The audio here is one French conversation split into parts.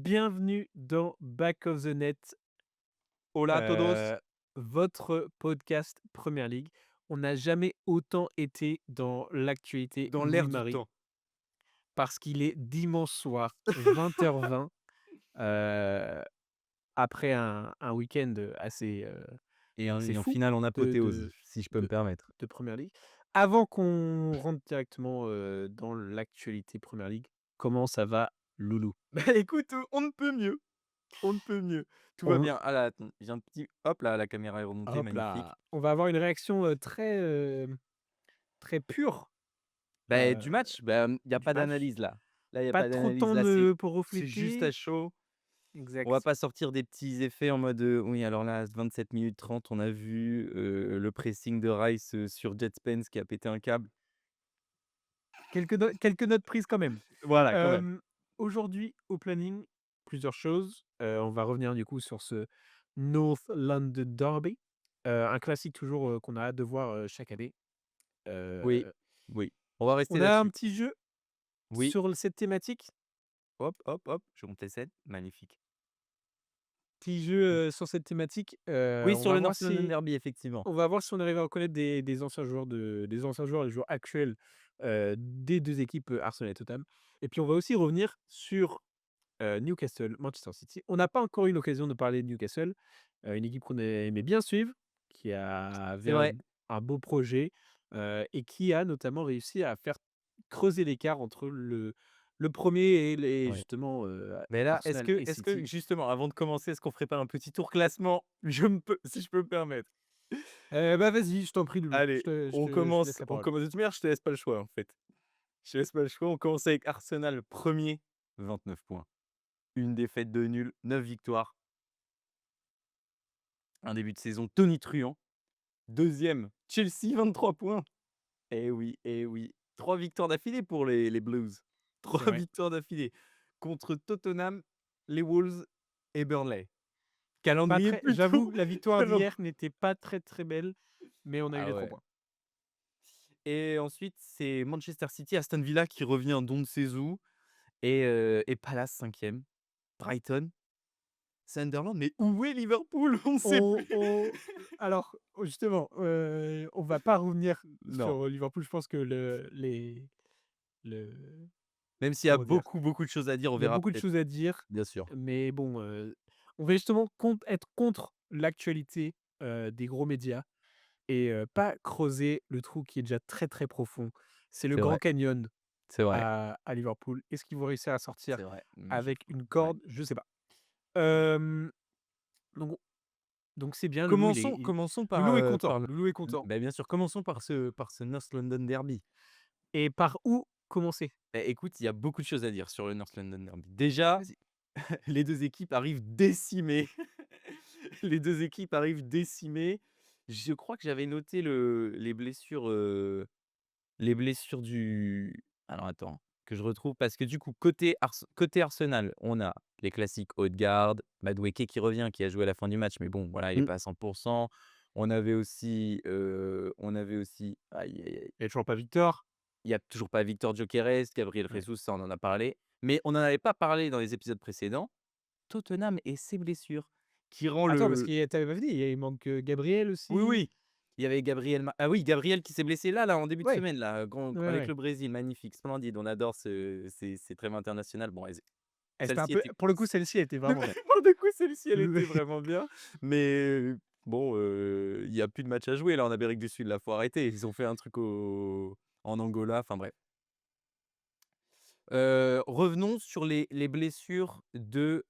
bienvenue dans Back of the Net, Hola a todos. heu, votre podcast Premier League. On n'a jamais autant été dans l'actualité, Dans l'air du Louis-Marie, temps. parce qu'il est dimanche soir, 20h20, heu, après un week-end, assez Et en fou finale en de apothéose, de si je peux me de permettre. de Premier League. Avant qu'on rentre directement, dans l'actualité Premier League, comment ça va, loulou? Bah, écoute, on ne peut mieux, on ne peut mieux. Tout va On bien. Ah là, attends, j'ai un petit hop là, la caméra est remontée, Hop magnifique. là! On va avoir une réaction, très pure, Bah, heu, du match, bah, il y a du pas match. d'analyse là. Là, il y a Pas pas trop de d'analyse. temps Là, de c'est pour c'est juste à refléter. chaud. On va Exact. pas sortir des petits effets en mode, oui, alors là, 27 minutes 30, on a vu, le pressing de Rice, sur Jet Spence qui a pété un câble. Quelques notes prises quand même. Voilà, quand même. Hem, Aujourd'hui au planning, plusieurs choses. On va revenir du coup sur ce North London Derby, un classique toujours, qu'on a hâte de voir, chaque année. Oui, Heu, oui, on va rester on a un là-dessus. petit jeu Oui, sur cette thématique. hop, hop, hop, je monte les scènes, magnifique. Petit jeu, sur cette thématique. Oui, sur le North London Derby, effectivement. On va voir si on arrive à reconnaître des anciens joueurs et des joueurs actuels, des 2 équipes, Arsenal et Tottenham. Et puis on va aussi revenir sur, Newcastle, Manchester City. On n'a pas encore eu l'occasion de parler de Newcastle, une équipe qu'on aimait bien suivre, qui avait C'est vrai. un beau projet, et qui a notamment réussi à faire creuser l'écart entre le 1er et les Ouais. justement, Mais là, est-ce Arsenal que et est-ce que City. justement, avant de commencer, est-ce qu'on ferait pas un petit tour classement? Je me peux si je peux me permettre. Bah, vas-y, je t'en prie Loulou, Allez, je te laisse la on parole. commence. De toute manière, je te laisse pas le choix, en fait. Je te laisse pas le choix. On commence avec Arsenal, premier, 29 points. Une défaite, 2 nuls, 9 victoires. Un début de saison tonitruant. Deuxième, Chelsea, 23 points. Eh oui, 3 victoires d'affilée pour les Blues. C'est 3 vrai. victoires d'affilée contre Tottenham, les Wolves et Burnley. Pas Calendrier très plutôt J'avoue, la victoire calend d'hier n'était pas très, très belle, mais on a eu ah les 3 ouais. points. Et ensuite, c'est Manchester City, Aston Villa qui revient don de Sezou et Palace 5e. Brighton, Sunderland, mais où est Liverpool? On ne sait plus. Alors, justement, on va pas revenir Non, sur Liverpool. Je pense que le même s'il y a comment dire? beaucoup, beaucoup de choses à dire, on Il y a verra beaucoup de peut-être. choses à dire, Bien sûr. mais bon, on va justement être contre l'actualité, des gros médias et pas creuser le trou qui est déjà très, très profond. C'est le C'est Grand vrai, Canyon c'est vrai, à Liverpool. Est-ce qu'ils vont réussir à sortir c'est vrai. Je avec une ouais. corde? Je sais pas. Hem, donc donc c'est bien, Commençons Loulou est par content, le Loulou est content. bah, bien sûr, commençons par ce North London Derby. Et par où commencer? Écoute, il y a beaucoup de choses à dire sur le North London Derby. Déjà, Vas-y. les 2 équipes arrivent décimées. Les 2 équipes arrivent décimées. Je crois que j'avais noté les blessures du alors attends, que je retrouve parce que du coup côté Arsenal, on a les classiques Odegaard, Madueke qui revient, qui a joué à la fin du match, mais bon voilà, il est Mmh. pas à 100. On avait aussi aïe, aïe, aïe, Il y a toujours pas Victor. il y a toujours pas Victor Gyökeres, Gabriel Ouais. Jesus, ça on en a parlé, mais on n'en avait pas parlé dans les épisodes précédents. Tottenham et ses blessures qui rend Attends, parce le qu'il y a tu pas fini, il manque, Gabriel oui, aussi. oui, il y avait Gabriel qui s'est blessé là, en début de Ouais, semaine là, grand ouais, avec ouais. le Brésil, magnifique, splendide, on adore ces trêves internationales. Bon, Elle c'était un celle-ci peu était pour le coup, celle-ci, elle était vraiment belle. pour le coup, celle-ci, elle était Oui. vraiment bien, mais bon, il y a plus de match à jouer là en Amérique du Sud, là, faut arrêter. Ils ont fait un truc en Angola, enfin bref. Revenons sur les blessures de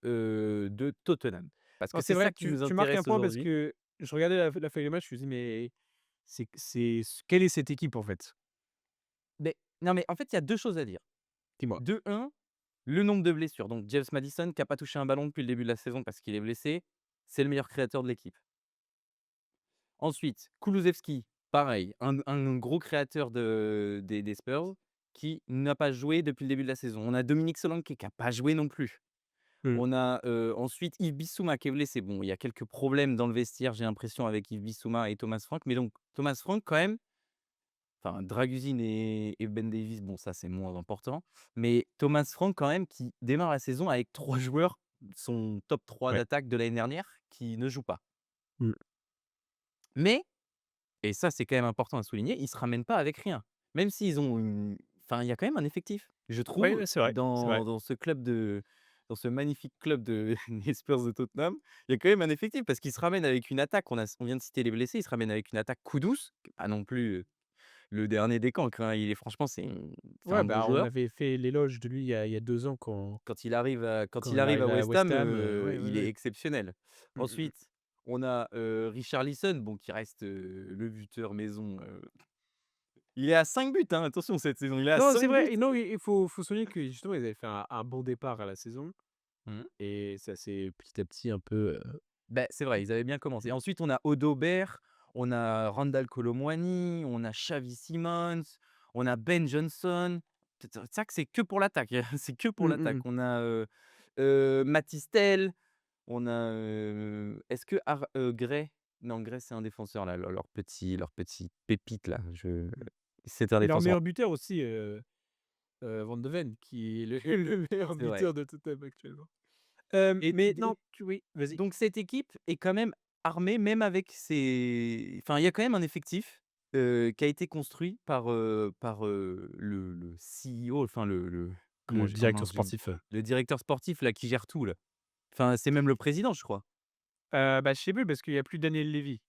Tottenham, parce Non, que c'est c'est vrai, ça qui nous tu marques un intéresse point parce aujourd'hui. que je regardais la feuille de match, je me suis dit: «Mais quelle est cette équipe, en fait?» Mais non, mais en fait, il y a 2 choses à dire. Dis-moi. De un, le nombre de blessures. Donc James Maddison qui a pas touché un ballon depuis le début de la saison parce qu'il est blessé, c'est le meilleur créateur de l'équipe. Ensuite, Kulusevski, pareil, un gros créateur des Spurs qui n'a pas joué depuis le début de la saison. On a Dominique Solanke qui a pas joué non plus. Mmh. On a, ensuite Yves Bissouma qui est blessé. Bon, il y a quelques problèmes dans le vestiaire, j'ai l'impression, avec Yves Bissouma et Thomas Frank, mais donc Thomas Frank quand même, enfin Dragusin et Ben Davies, bon ça c'est moins important, mais Thomas Frank quand même qui démarre la saison avec 3 joueurs son top 3 Ouais. d'attaque de l'année dernière qui ne joue pas. Mmh. Mais et ça, c'est quand même important à souligner, ils se ramènent pas avec rien. Même s'ils ont une enfin, il y a quand même un effectif. Je Ouais, trouve ouais, c'est vrai, c'est vrai. dans ce club dans ce magnifique club de des Spurs de Tottenham, il y a quand même un effectif parce qu'ils se ramènent avec une attaque. On vient de citer les blessés, ils se ramènent avec une attaque Kudus, qui est pas non plus, le dernier des cancres, hein. Il est franchement, c'est Ouais, un bon bah, on joueur. avait fait l'éloge de lui il y a 2 ans Quand quand il il arrive arrive à à West West Ham, Ham, ouais, ouais, il est ouais. exceptionnel. Mmh, mmh mh. Ensuite, on a, Richarlison, bon qui reste, le buteur maison, il est à 5 buts, hein, attention cette saison, il est à Non, c'est 5 buts. vrai et non, il faut souligner que justement, ils avaient fait un bon départ à la saison Mmh. et ça s'est petit à petit un peu, Beh, c'est vrai, ils avaient bien commencé. mmh, Ensuite, on a Odobert, on a Randal Kolo Muani, on a Xavi Simons, on a Ben Johnson. C'est ça que c'est que pour l'attaque, c'est que pour mmh, l'attaque. mmh. On a, Mathys Tel, on a, est-ce que Gray? Non, Gray, c'est un défenseur là, leur petit pépite là, c'est un Et leur défenseur, meilleur buteur aussi, Van de Ven, qui est le le meilleur c'est vrai. buteur de Tottenham actuellement. Et Mais non, et tu oui, vas-y. donc cette équipe est quand même armée, même avec ses enfin, il y a quand même un effectif, qui a été construit par le CEO, enfin le comment Le j'ai oh directeur mince, j'ai sportif, le directeur sportif là qui gère tout là. Enfin, c'est même le président, je crois. bah, je sais plus parce qu'il y a plus Daniel Levy.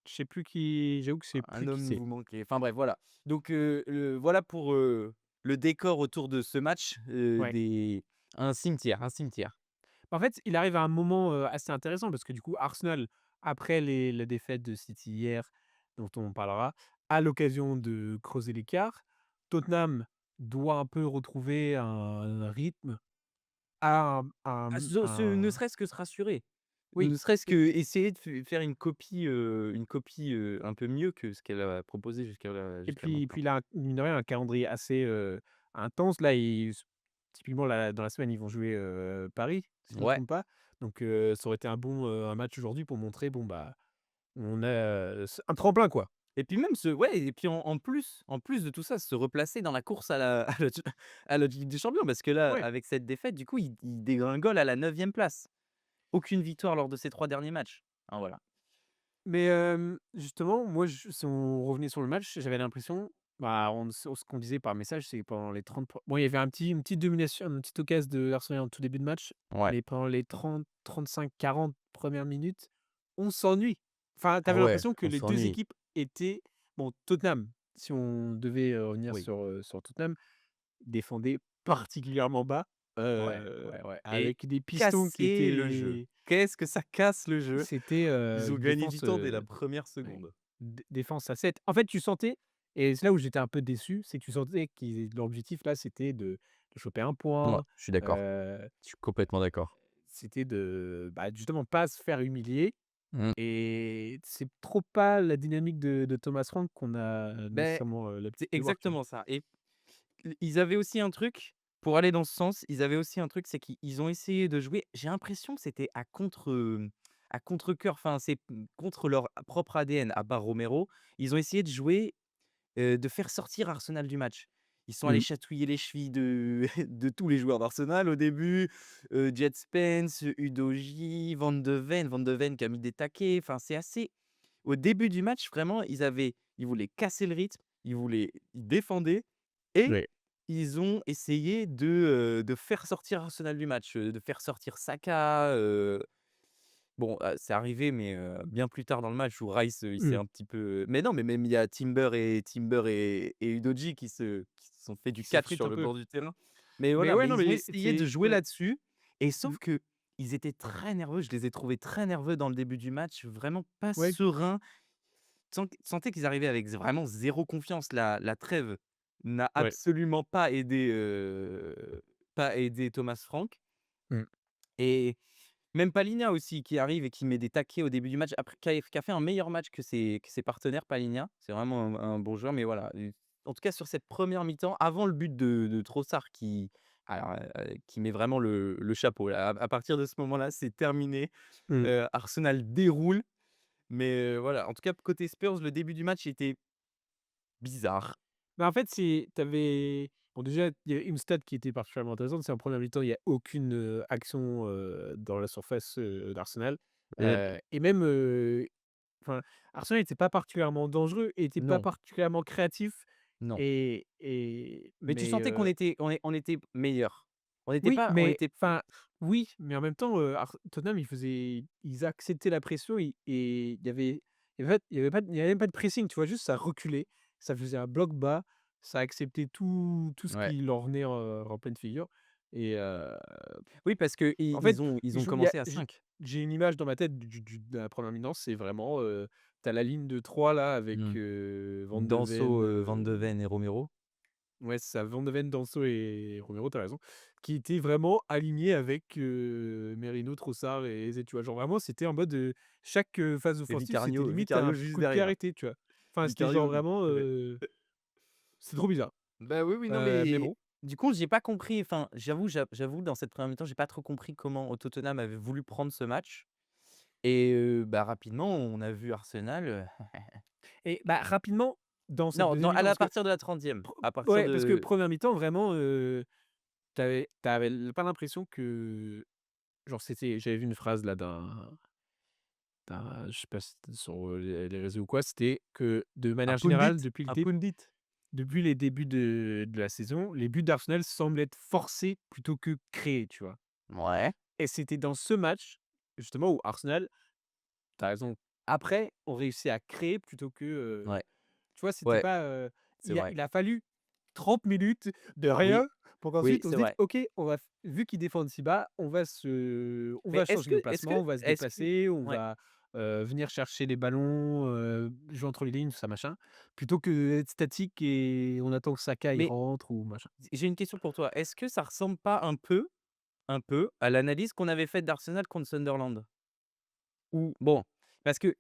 Je sais plus qui j'avoue que je sais Un plus qui homme c'est. vous manquez. Enfin bref, voilà. Donc, voilà pour, le décor autour de ce match, Ouais. des un cimetière, un cimetière. En fait, il arrive à un moment, assez intéressant parce que du coup, Arsenal, après la défaite de City hier, dont on parlera, a l'occasion de creuser l'écart. Tottenham doit un peu retrouver un rythme, a Ah, ne serait-ce que se rassurer. oui Ne serait-ce et qu'essayer de faire une copie, un peu mieux que ce qu'elle a proposé et jusqu'à puis maintenant. il a mine de rien un calendrier assez, intense. Là, typiquement là, dans la semaine, ils vont jouer, Paris, si je ne me Ouais, trompe pas. Donc ça aurait été un match aujourd'hui pour montrer, bon, bah, on a, un tremplin, quoi. et puis même ouais et puis en plus de tout ça, se replacer dans la course à la à la Ligue des Champions parce que là, Ouais. avec cette défaite, du coup, il dégringole à la 9e place. Aucune victoire lors de ces 3 derniers matchs. Hein, voilà. Mais justement, moi, si on revenait sur le match, j'avais l'impression, bah, ce qu'on disait par message, c'est que pendant les 30 bon, il y avait une petite domination, une petite occasion de Arsenal en tout début de match, Ouais. mais pendant les 30, 35, 40 premières minutes, on s'ennuie. Enfin, tu Ah avais ouais, l'impression que on les 2 s'ennuie. équipes étaient bon, Tottenham, si on devait, revenir Oui. sur Tottenham, défendait particulièrement bas, Ouais, ouais, ouais et avec des pistons qui casser le jeu. étaient Qu'est-ce que ça casse le jeu! c'était, Ils ont une gagné du défense, temps dès la première ouais, seconde. défense à 7. En fait, tu sentais et c'est là où j'étais un peu déçu, c'est que tu sentais qu'ils l'objectif là, c'était de choper un Ouais, point, je suis d'accord. heu, Je suis complètement d'accord. c'était de, bah, justement pas se faire humilier Mmh. et c'est trop pas la dynamique de Thomas Frank qu'on a Beh, nécessairement, c'est l'habitude de voir, tu vois? exactement ça et ils avaient aussi un truc, pour aller dans ce sens, ils avaient aussi un truc, c'est qu'ils ont essayé de jouer j'ai l'impression que c'était à contre-cœur, enfin, c'est, contre leur propre ADN, à part Romero. Ils ont essayé de jouer, de faire sortir Arsenal du match. Ils sont allés Mmh. chatouiller les chevilles de de tous les joueurs d'Arsenal au début, Jet Spence, Udogie, Van de Ven qui a mis des taquets, enfin, c'est assez au début du match, vraiment, ils voulaient casser le rythme, ils défendaient et Ouais. ils ont essayé de faire sortir Arsenal du match, de faire sortir Saka, bon, c'est arrivé mais bien plus tard dans le match où Rice, il s'est Mmh. un petit peu mais non, mais même il y a Timber et Udogie qui se sont fait du Qui catch s'effrite sur un le peu. bord du terrain. Mais Mais voilà, ouais, mais non, ils ont mais essayé de c'est jouer ouais. là-dessus et Mmh. sauf qu'ils étaient très nerveux. Je les ai trouvés très nerveux dans le début du match, vraiment pas Ouais, sereins. Sentais qu'ils arrivaient avec vraiment zéro confiance. La trêve n'a ouais. absolument pas aidé Thomas Frank Mmh. et même Palhinha aussi qui arrive et qui met des taquets au début du match, après qui a fait un meilleur match que ses partenaires Palhinha. C'est vraiment un bon joueur, mais voilà, en tout cas sur cette première mi-temps, avant le but de Trossard qui met vraiment le chapeau là. À partir de ce moment-là, c'est terminé. Mmh. Arsenal déroule, mais voilà, en tout cas côté Spurs, le début du match était bizarre. Bah, en fait, c'est tu avais Bon déjà, il y a une stat qui était particulièrement intéressante, c'est en première mi-temps, il y a aucune, action, dans la surface, d'Arsenal, Heu, et même, enfin, Arsenal était pas particulièrement dangereux et était pas non, particulièrement créatif non. et Mais tu mais sentais qu'on était meilleurs. On n'était oui, pas on mais était enfin, oui, mais en même temps, Tottenham, ils acceptaient la pression et il y avait même pas de pressing, tu vois? Juste ça reculait, ça faisait un bloc bas, ça acceptait tout ce ouais. qui leur venait, en pleine figure et Oui, parce qu'ils en fait, ils ont il y a commencé à 5. j'ai une image dans ma tête de la première mi-temps, c'est vraiment, tu as la ligne de 3 là avec, Mmh. Van de Danso, Ven, Van de Ven et Romero. ouais, c'est ça, Van de Ven, Danso et Romero, tu as raison, qui étaient vraiment alignés avec, Merino, Trossard et Eze, tu vois? Genre vraiment, c'était en mode, chaque, phase Et offensive, c'était Vicario limite un Vicario juste coup de pied derrière. arrêté, tu vois? Enfin, c'était genre Vicario vraiment, ouais. c'est trop bizarre, Bah, oui, oui, non, mais mais bon. du coup, j'ai pas compris, enfin, j'avoue dans cette première mi-temps, j'ai pas trop compris comment Tottenham avait voulu prendre ce match et bah, rapidement, on a vu Arsenal, Et bah, rapidement, dans cette non, deuxième à mi-temps, la parce que partir de la 30e, pre à partir ouais, parce que de première mi-temps, vraiment, tu avais pas l'impression que genre j'avais vu une phrase là je sais pas si c'était sur, les réseaux ou quoi, c'était que de manière générale, un pundit. depuis les débuts de la saison, les buts d'Arsenal semblent être forcés plutôt que créés, tu vois? Ouais, Et c'était dans ce match, justement, où Arsenal, tu as raison, après, ont réussi à créer plutôt que, ouais, tu vois? C'était ouais, pas, c'est vrai. il a fallu 30 minutes de Oui, rien pour oui, qu'ensuite on c'est se dise: vrai. «OK, on va f vu qu'ils défendent si bas, on Mais va changer nos placements, on va se est-ce que déplacer, on ouais, va, venir chercher les ballons, jouer entre les lignes, tout ça machin», plutôt que d'être statique et on attend que Saka il mais rentre ou machin. j'ai une question pour toi. Est-ce que ça ressemble pas un peu à l'analyse qu'on avait faite d'Arsenal contre Sunderland? Ou bon, parce que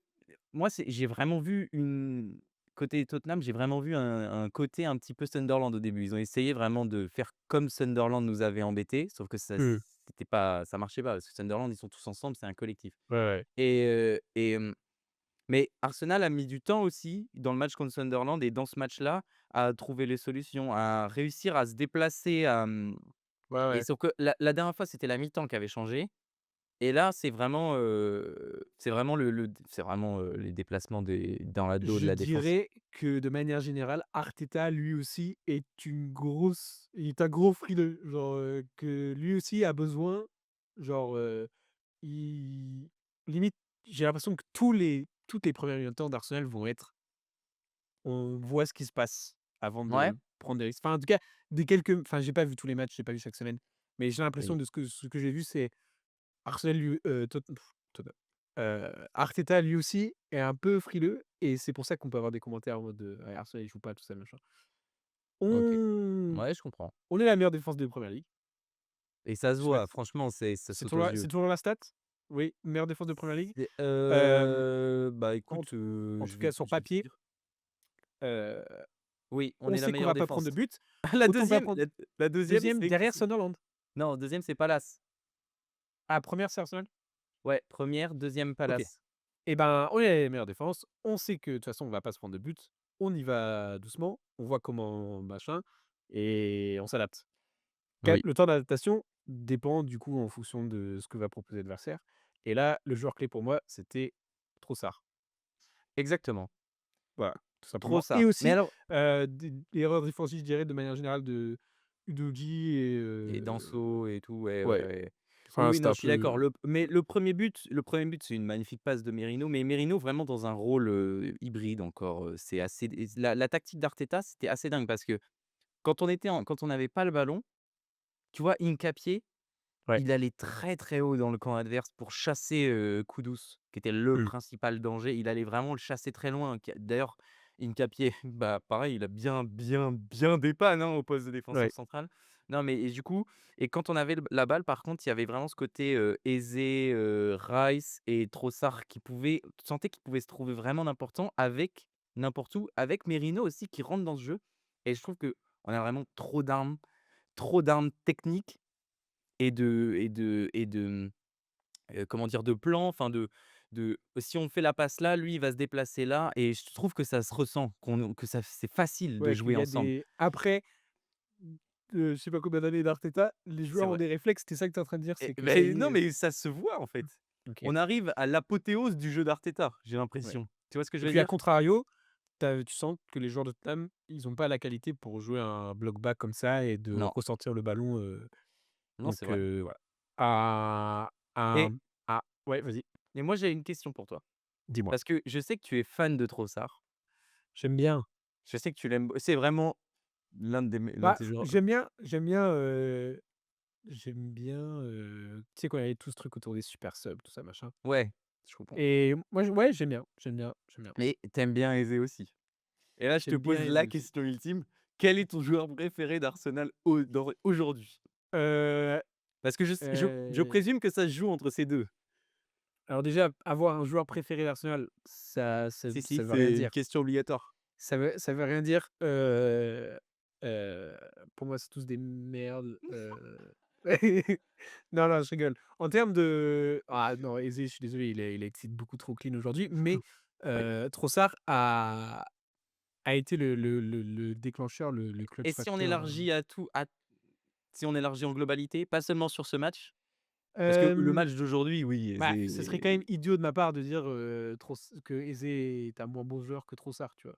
moi, j'ai vraiment vu une côté Tottenham, j'ai vraiment vu un côté un petit peu Sunderland au début. Ils ont essayé vraiment de faire comme Sunderland nous avait embêtés, sauf que Mmh. ça marchait pas parce que Sunderland, ils sont tous ensemble, c'est un collectif Ouais, ouais. mais Arsenal a mis du temps aussi dans le match contre Sunderland et dans ce match-là, à trouver les solutions, à réussir à se déplacer, Ouais, et ouais. sauf que la dernière fois, c'était la mi-temps qui avait changé et là, c'est vraiment les déplacements dans la dos de Je la défense. dirais que de manière générale, Arteta lui aussi il est un gros frileux, genre, que lui aussi a besoin, genre, il limite, j'ai l'impression que toutes les premières mi-temps d'Arsenal vont être on voit ce qui se passe avant Ouais? de prendre des risques. Enfin, en tout cas, des quelques enfin, j'ai pas vu tous les matchs, j'ai pas vu chaque semaine, mais j'ai l'impression Oui. de ce que j'ai vu, c'est Arsenal lui Tottenham, Arteta lui aussi est un peu frileux et c'est pour ça qu'on peut avoir des commentaires en mode, «Ouais, Arsenal il joue pas, tout ça machin». OK. On Ouais, je comprends on est la meilleure défense de première ligue. et ça se Je sais pas voit, franchement, ça saute aux c'est yeux. toujours la stat? Oui, meilleure défense de première ligue. C'est Hem, bah, en écoute, en tout je cas vais sur je vais te papier, dire. heu, Oui, on on est la sait qu'on meilleure va pas prendre de défense. but. La Autant pas deuxième, prendre la 2e, 2e c'est qui derrière c'est? Sunderland. Non, deuxième c'est Palace. Ah, 1re c'est Arsenal? Ouais, première, deuxième OK. Palace. Et ben, on est la meilleure défense. On sait que de toute façon on va pas se prendre de but. On y va doucement, on voit comment machin et on s'adapte. Quel Oui, le temps d'adaptation dépend du coup en fonction de ce que va proposer l'adversaire et là, le joueur clé pour moi, c'était Trossard. exactement. Voilà, tout simplement et Trossard. Mais aussi, alors des l'erreur défensive, je dirais de manière générale de Udogie et et Danso et tout, ouais, ouais, ouais, ouais. Oui, enfin oui, c'était non, un je suis d'accord. peu Le premier but, c'est une magnifique passe de Merino, mais Merino vraiment dans un rôle, hybride encore, c'est assez et la tactique d'Arteta, c'était assez dingue parce que quand on n'avait pas le ballon, tu vois, Hincapié, ouais. il allait très, très haut dans le camp adverse pour chasser, Kudus, qui était le Mmh. principal danger. Il allait vraiment le chasser très loin. D'ailleurs, Hincapié, bah, pareil, il a bien, bien, bien dépanne, hein, au poste de défenseur Ouais, central. Non, mais et du coup et quand on avait la balle, par contre, il y avait vraiment ce côté, Eze, Rice et Trossard qui pouvaient tu sentais qu'ils pouvaient se trouver vraiment n'importe où, avec Merino aussi qui rentre dans ce jeu et je trouve qu'on a vraiment trop d'armes techniques comment dire? De plan, enfin de si on fait la passe là, lui, il va se déplacer là et je trouve que ça se ressent, que ça c'est facile de ouais, qu'il jouer y a ensemble. des après je sais pas combien d'années d'Arteta, les C'est joueurs ont vrai. des réflexes, c'était ça que tu es en train de dire? Et C'est que ça beh, y non, est, mais ça se voit, en fait. OK, On arrive à l'apothéose du jeu d'Arteta, j'ai ouais. l'impression. Tu vois ce que je Et veux puis à dire? contrario, tu sens que les joueurs de Tottenham, ils ont pas la qualité pour jouer un bloc bas comme ça et de Non, ressortir le ballon, non, donc c'est vrai. voilà. À à Et ouais, vas-y, et moi, j'ai une question pour toi. dis-moi. Parce que je sais que tu es fan de Trossard. J'aime bien. Je sais que tu l'aimes c'est vraiment l'un de Bah, tes joueurs tu sais, quand il y avait tout ce truc autour des super subs, tout ça machin ouais, je comprends. et moi, ouais, j'aime bien. Mais t'aimes bien Eze aussi. Et là, je te J'aime bien pose Eze la aussi. question ultime. Quel est ton joueur préféré d'Arsenal aujourd'hui? Heu Parce que je heu, présume que ça se joue entre ces 2. alors déjà, avoir un joueur préféré d'Arsenal, Si, ça veut rien c'est une dire. question obligatoire. Ça veut rien dire, heu, pour moi, c'est tous des merdes, non, non, je rigole. En termes de non, Eze, je suis désolé, il excite beaucoup trop clean aujourd'hui, mais Oui. Trossard a été le déclencheur, le clutch Et si on factor, élargit à tout à si on élargit en globalité, pas seulement sur ce match? Parce que le hem, match d'aujourd'hui, oui, bah, ce serait Eze quand même idiot de ma part de dire, que Eze est un moins bon joueur que Trossard, tu vois?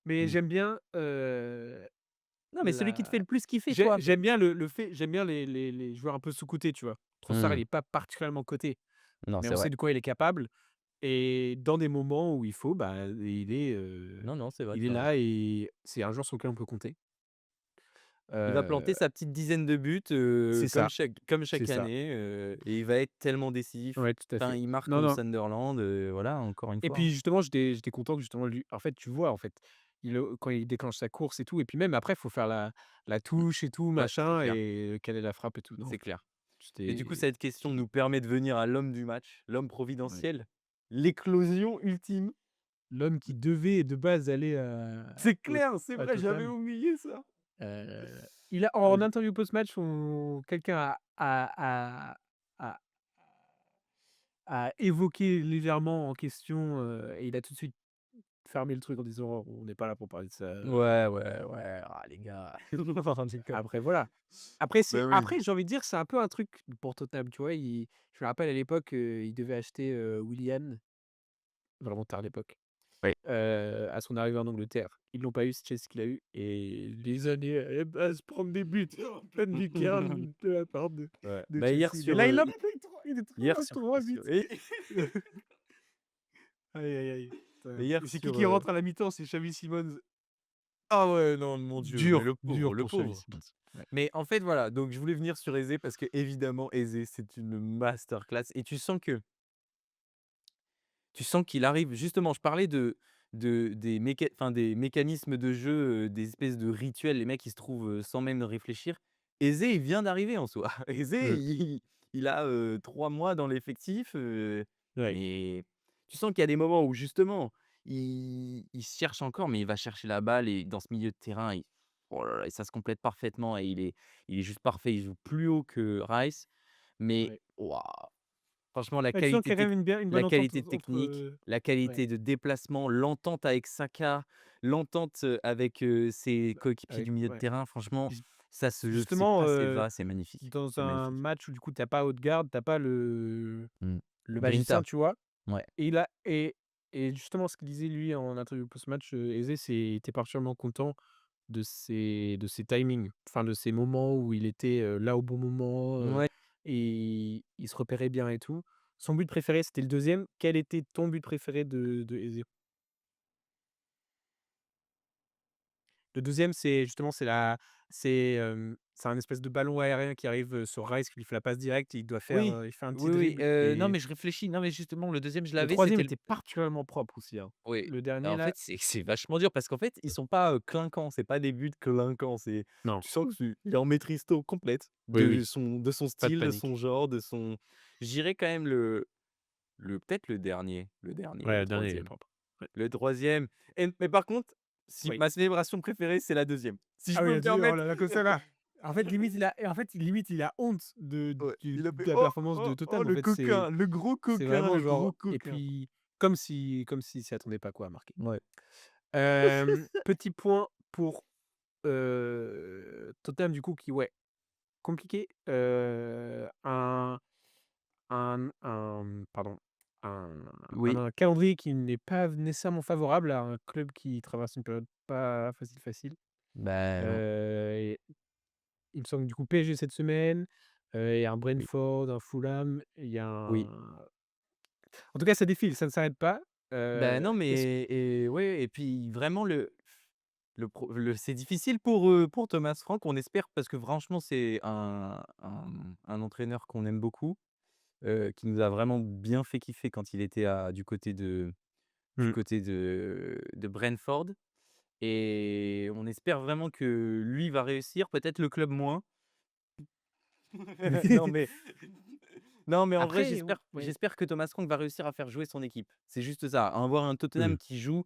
Mais mmh. j'aime bien, Non, mais celui qui te fait la le plus kiffer, toi? j'aime bien le fait j'aime bien les joueurs un peu sous-cotés, tu vois? Trossard, il Mmh. est pas particulièrement coté, Non, mais c'est on vrai. sait de quoi il est capable et dans des moments où il faut, bah, Non, non, c'est vrai, il est tu as raison. là et c'est un joueur sur lequel on peut compter. Il va planter Heu, sa petite dizaine de buts, c'est ça, comme c'est chaque ça. année, et il va être tellement décisif. Ouais, tout à Enfin, fait. il marque Non, contre non Sunderland, voilà, encore une et fois, hein. puis justement, j'étais content que justement lui en fait, tu vois, en fait, quand il déclenche sa course et tout et puis même après, il faut faire la touche et tout Ouais, c'est machin clair, et caler la frappe et tout. Non, c'est clair. Et du coup, c'était cette question nous permet de venir à l'homme du match, l'homme ouais. providentiel, l'éclosion ultime. L'homme qui devait de base aller C'est clair, c'est à vrai, j'avais Tottenham, oublié ça. il a Ah en j interview post-match, quelqu'un a a évoqué légèrement en question, et il a tout de suite fermé le truc en disant: «On n'est pas là pour parler de ça», ouais, ouais, ouais, ah les gars, on déconne. après voilà. Bah oui. Après j'ai envie de dire, c'est un peu un truc pour Tottenham, tu vois? Je me rappelle à l'époque, ils devaient acheter, Willian, vraiment tard à l'époque. Oui. À son arrivée en Angleterre. Ils l'ont pas eu, c'est Chelsea qui l'a eu et les années, à se prendre des buts en pleine lucarne de la part Ouais. de Bah hier Chelsea. Mais sur, là, il en met plus 3, il est hier 3 sur 3 buts. sur et Aïe, aïe, aïe. mais Putain hier et c'est sur, qui rentre à la mi-temps? C'est Xavi Simons. ah ouais, non, mon Dieu, mais Dur, le pauvre, dur le pour Xavi pauvre. Simons. Ouais. Mais en fait, voilà, donc je voulais venir sur Eze parce que évidemment Eze, c'est une masterclass et tu sens qu'il arrive justement, je parlais des mécanismes de jeu, des espèces de rituels, les mecs, ils se trouvent, sans même réfléchir. Eze, il vient d'arriver en soi. Eze, Mmh. il a, 3 mois dans l'effectif, Ouais. mais tu sens qu'il y a des moments où justement, il cherche encore, mais il va chercher la balle et dans ce milieu de terrain, oh là là, et ça se complète parfaitement et il est juste parfait. Il joue plus haut que Rice, mais Ouais. waouh! Franchement, Ouais, tu sens qu'il y a quand même une bonne la entente qualité entre, technique, la ouais, qualité de déplacement, l'entente avec Saka, l'entente, avec, ses coéquipiers du milieu de ouais. terrain, franchement, Ju ça se c'est Justement, pas, c'est va, c'est magnifique, dans c'est un magnifique. match où du coup tu as pas Odegaard, tu as pas Mmh. le magicien, Grinta, tu vois? ouais. Et il a et justement ce qu'il disait lui en interview post-match, Eze, il était particulièrement content de ses timings, enfin de ces moments où il était, là au bon moment, Ouais. et il se repérait bien et tout. Son but préféré, c'était le deuxième. Quel était ton but préféré de Eze? Le deuxième, c'est justement, c'est un espèce de ballon aérien qui arrive, sur Rice, qui lui fait la passe directe, Oui, il fait un petit oui, oui, dribble non, et mais je réfléchis, non, mais justement, le deuxième je le l'avais, troisième c'était le était particulièrement propre aussi, hein. oui, Le dernier en là fait, c'est vachement dur parce qu'en fait, ils sont pas, clinquants, c'est pas des buts clinquants, c'est non. tu sens que il est en maîtrise complète Oui, oui, de son pas de style, de son panique. genre, de son je dirais quand même le peut-être Ouais, le le dernier il est troisième. propre. Ouais. Le troisième. Mais par contre, si Oui. ma célébration préférée, c'est la deuxième. Si je Ah oui, peux il me a dit: «Oh permettre. là là, comme ça là». En fait, limite, il a honte Ouais, il a de fait: la «Oh, performance de oh, oh, Tottenham. En le fait, coquin, le gros c'est coquin, vraiment le genre gros et coquin». puis comme s'il s'y attendait pas quoi à marquer. Ouais. Petit point pour Tottenham du coup qui ouais, compliqué, pardon, un Oui, un calendrier qui n'est pas nécessairement favorable à un club qui traverse une période pas facile. bah, non. Et il me semble que du coup PSG cette semaine, il y a un Oui, Brentford, un Fulham, il y a oui. un en tout cas ça défile, ça ne s'arrête pas. Bah, non, Est-ce mais et ouais et puis vraiment le c'est difficile pour Thomas Frank. On espère parce que franchement, c'est un entraîneur qu'on aime beaucoup, qui nous a vraiment bien fait kiffer quand il était à du Mmh. côté de Brentford et on espère vraiment que lui va réussir, peut-être le club moins. Non, mais non, mais en vrai, Après ou ouais. j'espère que Thomas Frank va réussir à faire jouer son équipe. C'est juste ça, avoir un Tottenham Mmh. qui joue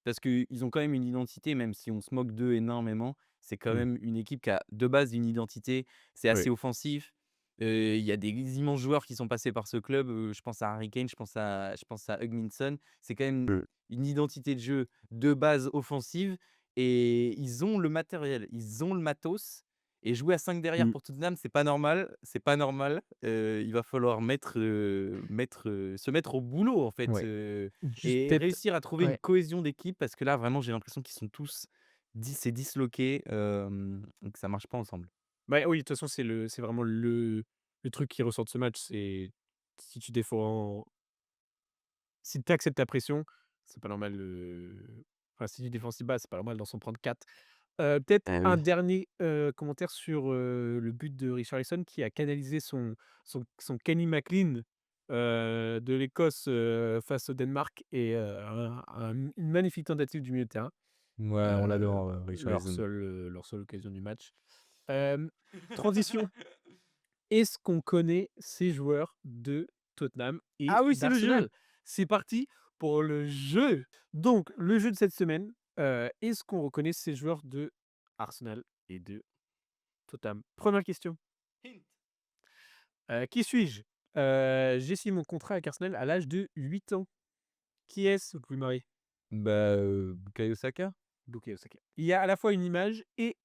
parce qu'ils ont quand même une identité, même si on se moque d'eux énormément, c'est quand Mmh. même une équipe qui a de base une identité. C'est assez Oui. offensif. Il y a des immenses joueurs qui sont passés par ce club, je pense à Harry Kane, je pense à Hugminson. C'est quand même Mmh. une identité de jeu de base offensive et ils ont le matériel, ils ont le matos et jouer à 5 derrière Mmh. pour Tottenham, c'est pas normal, c'est pas normal. Il va falloir se mettre au boulot en fait, Ouais. Juste et peut-être réussir à trouver une ouais. cohésion d'équipe parce que là, vraiment, j'ai l'impression qu'ils sont tous c'est disloqué, et que ça marche pas ensemble. Bah, oui, de toute façon, c'est vraiment le truc qui ressort de ce match, c'est si tu défends si tu acceptes ta pression, c'est pas normal, enfin, si tu défends si bas, c'est pas normal d'en s'en prendre 4. Peut-être Ah un oui. dernier, commentaire sur, le but de Richarlison qui a canalisé son Kenny McLean, de l'Écosse, face au Danemark et une magnifique tentative du milieu de terrain. Ouais, on Heu, l'adore, Richarlison. leur seule occasion du match. Hem, Transition. Est-ce qu'on connaît ces joueurs de Tottenham et Ah oui, c'est le jeu! d'Arsenal? C'est parti pour le jeu! Donc le jeu de cette semaine, est-ce qu'on reconnaît ces joueurs de Arsenal et de Tottenham? Première question, Hint. qui suis-je? J'ai signé mon contrat avec Arsenal à l'âge de 8 ans. Qui est-ce? Vous pouvez marier. Bah, Bukayo Saka? Bukayo Saka. Il y a à la fois une image et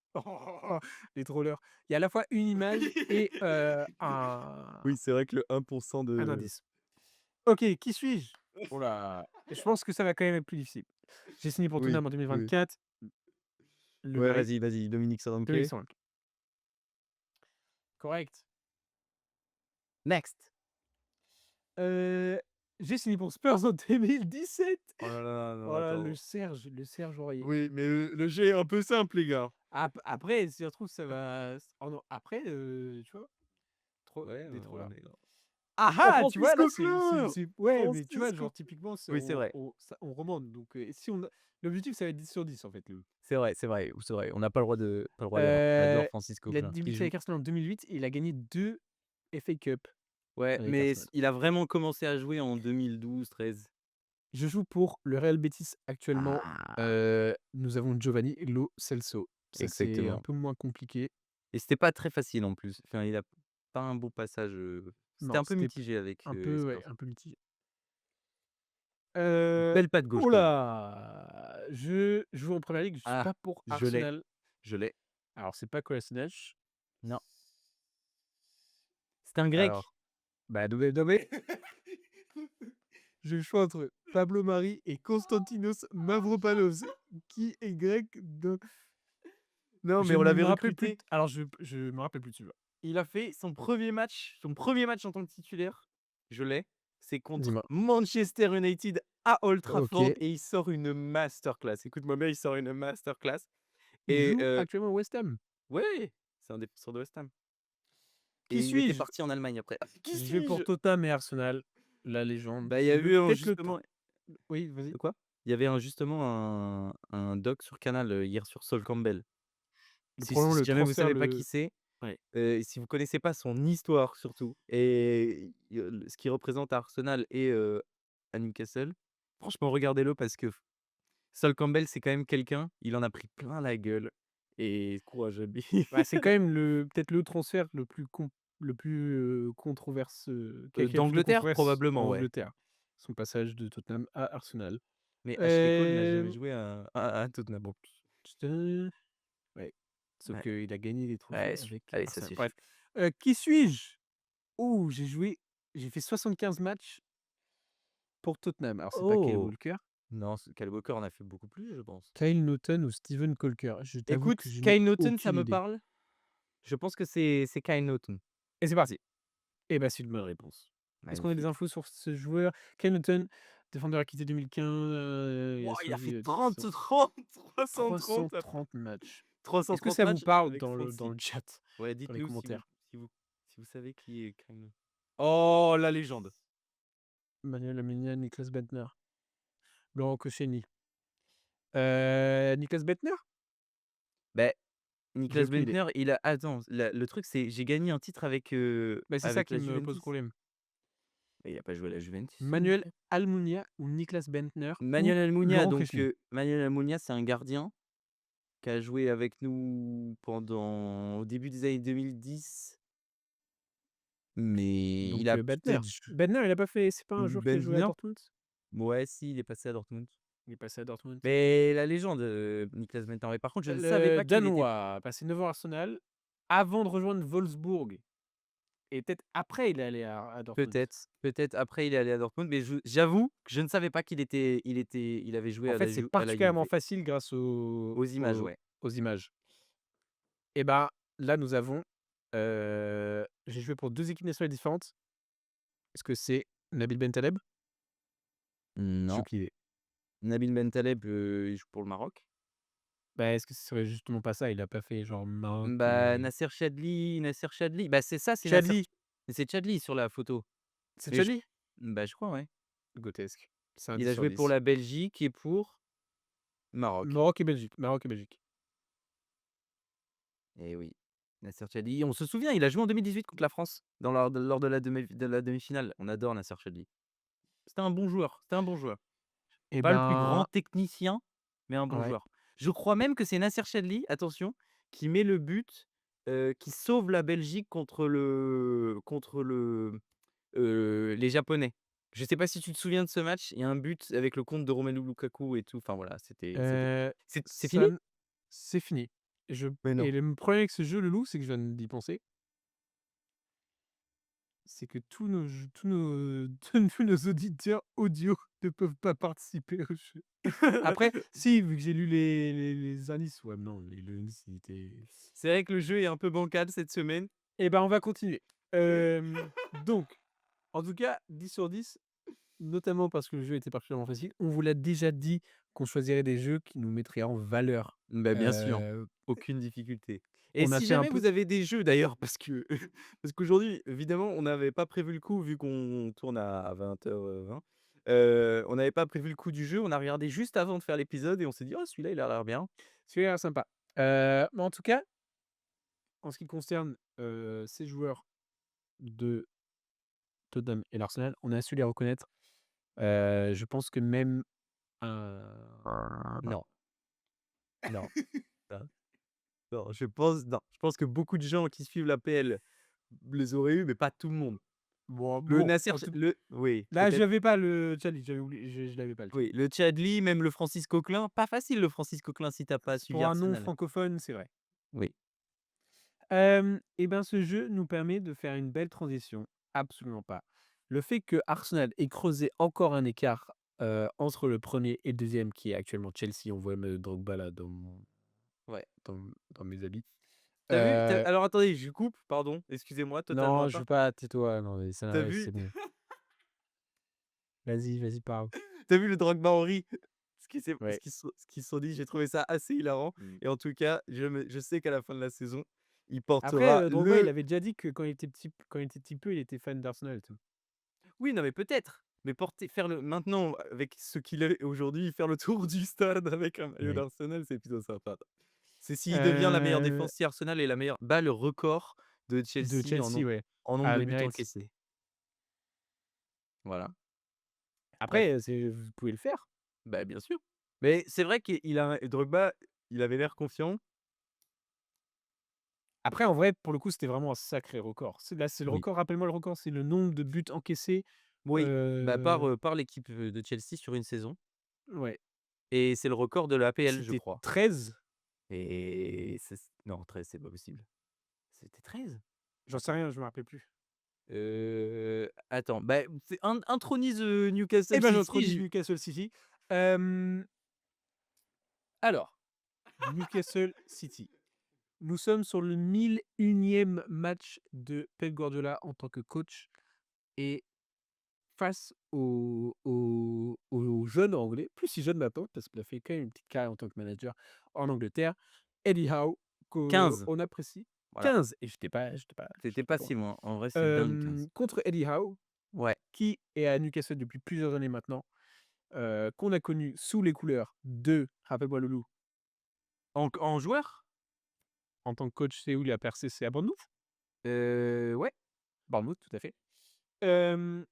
les trollers. Il y a à la fois une image et Oui, c'est vrai que le 1 un de indice. OK, qui suis-je? Oh là, je pense que ça va quand même être plus difficile. J'ai signé pour Oui, Tottenham en oui. 2024, le Ouais, mari vas-y, vas-y, Dominique Dominique Solanke. Solanke. Correct. Next. Heu, j'ai signé pour Spurs en 2017. Oh là là, non, Oh là, attends. Le Serge Aurier. Oui, mais le jeu est un peu simple, les gars. Après, si ça se trouve, ça va oh non, après, tu vois? Trop Ouais, des trop là. on est Ah Oh, ah! Tu vois, Francis là, Coquelin! ouais, mais tu Francis vois, genre, Co typiquement, c'est Oui, c'est vrai. on remonte donc si on a l'objectif, ça va être 10 sur 10 en fait, le C'est vrai, c'est vrai, ou c'est vrai. On n'a pas le droit d'erreur. J'adore heu, Francis il a Coquelin. Il débuté joue avec Arsenal en 2008 et il a gagné 2 FA Cup ouais, avec mais Arsenal. il a vraiment commencé à jouer en 2012-13. Je joue pour le Real Betis actuellement. Ah! Nous avons Giovanni Lo Celso. Ça, c'est un Exactement peu moins compliqué. et c'était pas très facile en plus. Enfin, il a pas un beau passage, c'était Non, un peu c'était mitigé avec, un les peu, ouais, Spurs. un peu mitigé. Belle patte gauche Ouh quand même. là! Je joue en Premier League, je suis Ah, pas pour je l'ai, Arsenal. je l'ai. Alors, c'est pas Kolasinac. Non, c'était un grec. Alors, bah, Dombé. J'ai le choix entre Pablo Mari et Konstantinos Mavropanos. Qui est grec de Non, je mais on ne l'avait me rappelle plus recruté. alors je me rappelle plus, tu vois? Il a fait son premier match en tant que titulaire, je l'ai, c'est contre Dis-moi. Manchester United à Old Trafford OK. et il sort une masterclass. Écoute-moi bien, il sort une masterclass Il et joue actuellement au West Ham. ouais, c'est un défenseur de West Ham Qui et il était suis-je? parti en Allemagne après. Qui Je vais pour suis-je? Tottenham et Arsenal, la légende. Bah, il y a eu un Peut-être le justement oui, vas-y. de quoi? Il y avait justement un doc sur Canal, hier sur Sol Campbell. Si Probablement le jamais vous transfert, savez pas qui c'est, ouais. si vous connaissez pas son histoire surtout et ce qu'il représente à Arsenal et à Newcastle, franchement regardez-le parce que Sol Campbell, c'est quand même quelqu'un, il en a pris plein la gueule et courage à lui. Bah, c'est quand même peut-être le transfert le plus, qui a le plus de D'Angleterre controverses en probablement, ouais. Angleterre. Son passage de Tottenham à Arsenal. Mais Ashley Cole n'a jamais Hem, joué à Tottenham en plus. ouais. sauf Ouais, qu'il a gagné des ouais, trophées avec allez, ça Arsenal. suffit. Bref, qui suis-je? Oh, j'ai fait 75 matchs pour Tottenham. Alors c'est pas Kyle Oh! Walker, Non, Kyle Walker en a fait beaucoup plus, je pense. Kyle Naughton ou Steven Colker. Je t'avoue que Écoute, je n'ai Kyle Naughton, ça aucune me idée. parle. Je pense que c'est Kyle Naughton. Et c'est parti. Eh ben, c'est une bonne réponse. Est-ce qu'on a des Magnifique. infos sur ce joueur? Kyle Naughton, défenseur acquitté 2015, il a Wouah, il a sauvé, fait 300 30-30, 330 330 matchs. Est-ce que 330 ça vous matchs parle avec dans 36. le chat, Ouais, dans les dites-nous commentaires? si vous savez qui est Kyle Naughton. Oh, la légende! Manuel Lamine, Niklas Bentner, Laurent Koscielny. Niklas Bentner? Beh, J'ai Niklas aucune idée. Bentner, il a attends, le truc c'est j'ai gagné un titre Bah, c'est ça avec qui la me pose Juventus. problème. Mais il a pas joué à la Juventus, ce Manuel Niklas. Almunia ou Niklas Bentner ou Manuel Almunia, Laurent donc Koscielny? Manuel Almunia, c'est un gardien qui a joué avec nous au début des années 2010, mais il Donc a Bentner. peut-être Bentner, il a pas fait, c'est pas un joueur qui a joué à Bentner? Dortmund? Ouais, si, il est passé à Dortmund. Il est passé à Dortmund. Mais la légende, Niklas Bentner. Mais par contre, je ne savais Le pas qu'il était Danois a passé 9 ans à Arsenal avant de rejoindre Wolfsburg et peut-être après il est allé à Dortmund. peut-être après il est allé à Dortmund, mais j'avoue que je ne savais pas il avait joué En à fait, c'est à la particulièrement Juve. facile grâce Aux images, ouais. aux images. Et ben, là nous avons, j'ai joué pour 2 équipes nationales différentes. Est-ce que c'est Nabil Bentaleb? J'ai Non, aucune idée. Nabil Bentaleb, il joue pour le Maroc. Bah, est-ce que ce serait justement pas ça? Il a pas fait genre Maroc Bah, et Nasser Chadli, bah, c'est ça, c'est Nasser Chadli? c'est Chadli sur la photo. C'est Mais je Chadli? Bah, je crois, ouais. Grotesque. C'est un Il 10 a sur joué pour 10. la Belgique et pour Maroc. Maroc et Belgique. Eh oui, Nasser Chadli, on se souvient, il a joué en 2018 contre la France lors de la demi-finale. On adore Nasser Chadli. C'était un bon joueur. Et Pas le plus grand ben technicien, mais un bon ouais. joueur. Je crois même que c'est Nasser Chadli, attention, qui met le but, qui sauve la Belgique les Japonais. Je sais pas si tu te souviens de ce match? Il y a un but avec le compte de Romelu Lukaku et tout, enfin voilà, c'était Heu, c'est ça fini? n c'est fini. Je Mais et non. le problème avec ce jeu, le loup, c'est que je viens d'y penser, c'est que tous nos auditeurs audio ne peuvent pas participer au jeu. Après, si, vu que j'ai lu les indices, ouais, non, les indices, ils étaient C'est vrai que le jeu est un peu bancal cette semaine. et ben, on va continuer. Donc, en tout cas, 10 sur 10, notamment parce que le jeu était particulièrement facile. On vous l'a déjà dit qu'on choisirait des jeux qui nous mettraient en valeur. Bah, bien sûr, Heu, aucune difficulté. Et on a si fait un jamais peu vous avez des jeux d'ailleurs, parce que parce qu'aujourd'hui, évidemment, on n'avait pas prévu le coup vu qu'on tourne à 20h20. On n'avait pas prévu le coup du jeu, on a regardé juste avant de faire l'épisode et on s'est dit: «Oh celui-là, il a l'air bien». celui-là a l'air sympa. Mais en tout cas, en ce qui concerne, ces joueurs de Tottenham et l'Arsenal, on a su les reconnaître. Je pense que même un Non, non, non, non, je pense que beaucoup de gens qui suivent l'APL les auraient eu, mais pas tout le monde. Le bon, Nasser en Ch tout le Oui, là, peut-être, j'avais pas le Charlie, j'avais oublié, je l'avais pas le oui, Charlie. le Chadli, même le Francis Coquelin, pas facile le Francis Coquelin si tu as pas C'est suivi pour un non Arsenal. francophone, c'est vrai. Oui. Et ben, ce jeu nous permet de faire une belle transition. Absolument pas. Le fait que Arsenal ait creusé encore un écart, entre le premier et le deuxième, qui est actuellement Chelsea, on voit même Drogba là Ouais. dans mes habits. Tu vu? Tu Heu, Alors attendez, je coupe, pardon, excusez-moi, totalement à non, je part. veux pas, tais-toi, non mais Tu ça, vu? c'est bon. Vas-y, vas-y, parle. Tu vu le Drogba Henry? Ouais. Ce qu'ils se sont dit, j'ai trouvé ça assez hilarant Mmh. et en tout cas, je sais qu'à la fin de la saison, il Après, portera Drogba, il le avait déjà dit que quand il était petit peu, il était fan d'Arsenal et tout. oui, non mais peut-être, mais porter faire le maintenant avec ce qu'il est aujourd'hui, faire le tour du stade avec un maillot Oui. d'Arsenal, c'est plutôt sympa. C'est s'il devient la meilleure Heu, défense, si Arsenal est la meilleure bat le record de de Chelsea Chelsea, ouais, en nombre à de buts l'Emirates. encaissés. Voilà, bref. Après, c'est vous pouvez le faire. Bah, bien sûr. Mais c'est vrai qu'il a Drogba, il avait l'air confiant. Après, en vrai, pour le coup, c'était vraiment un sacré record. C'est le Oui. record, rappelle-moi le record, c'est le nombre de buts encaissés, Oui, bah, heu, par l'équipe, de Chelsea sur une saison ouais, et c'est le record de l'APL, je c'était crois. 13. et non 13 c'est pas possible. C'était 13. J'en sais rien, je me rappelle plus. Attends, bah, c'est intronise, Eh Newcastle ben, City, j'introduis Newcastle City. Hem, alors, Newcastle City. Nous sommes sur le 1001e match de Pep Guardiola en tant que coach et face au jeune anglais, plus si jeune maintenant, parce qu'il a fait quand même une petite carrière en tant que manager en Angleterre, Eddie Howe, 15, qu'on apprécie. voilà, 15 et j'étais c'était pas pas loin. si loin. En vrai, c'est dingue 15. Contre Eddie Howe, Ouais, qui est à Newcastle depuis plusieurs années maintenant, qu'on a connu sous les couleurs de, rappelle-moi Loulou, en joueur? en tant que coach, c'est où il a percé? C'est à Bournemouth? Ouais. Bournemouth, tout à fait. Hem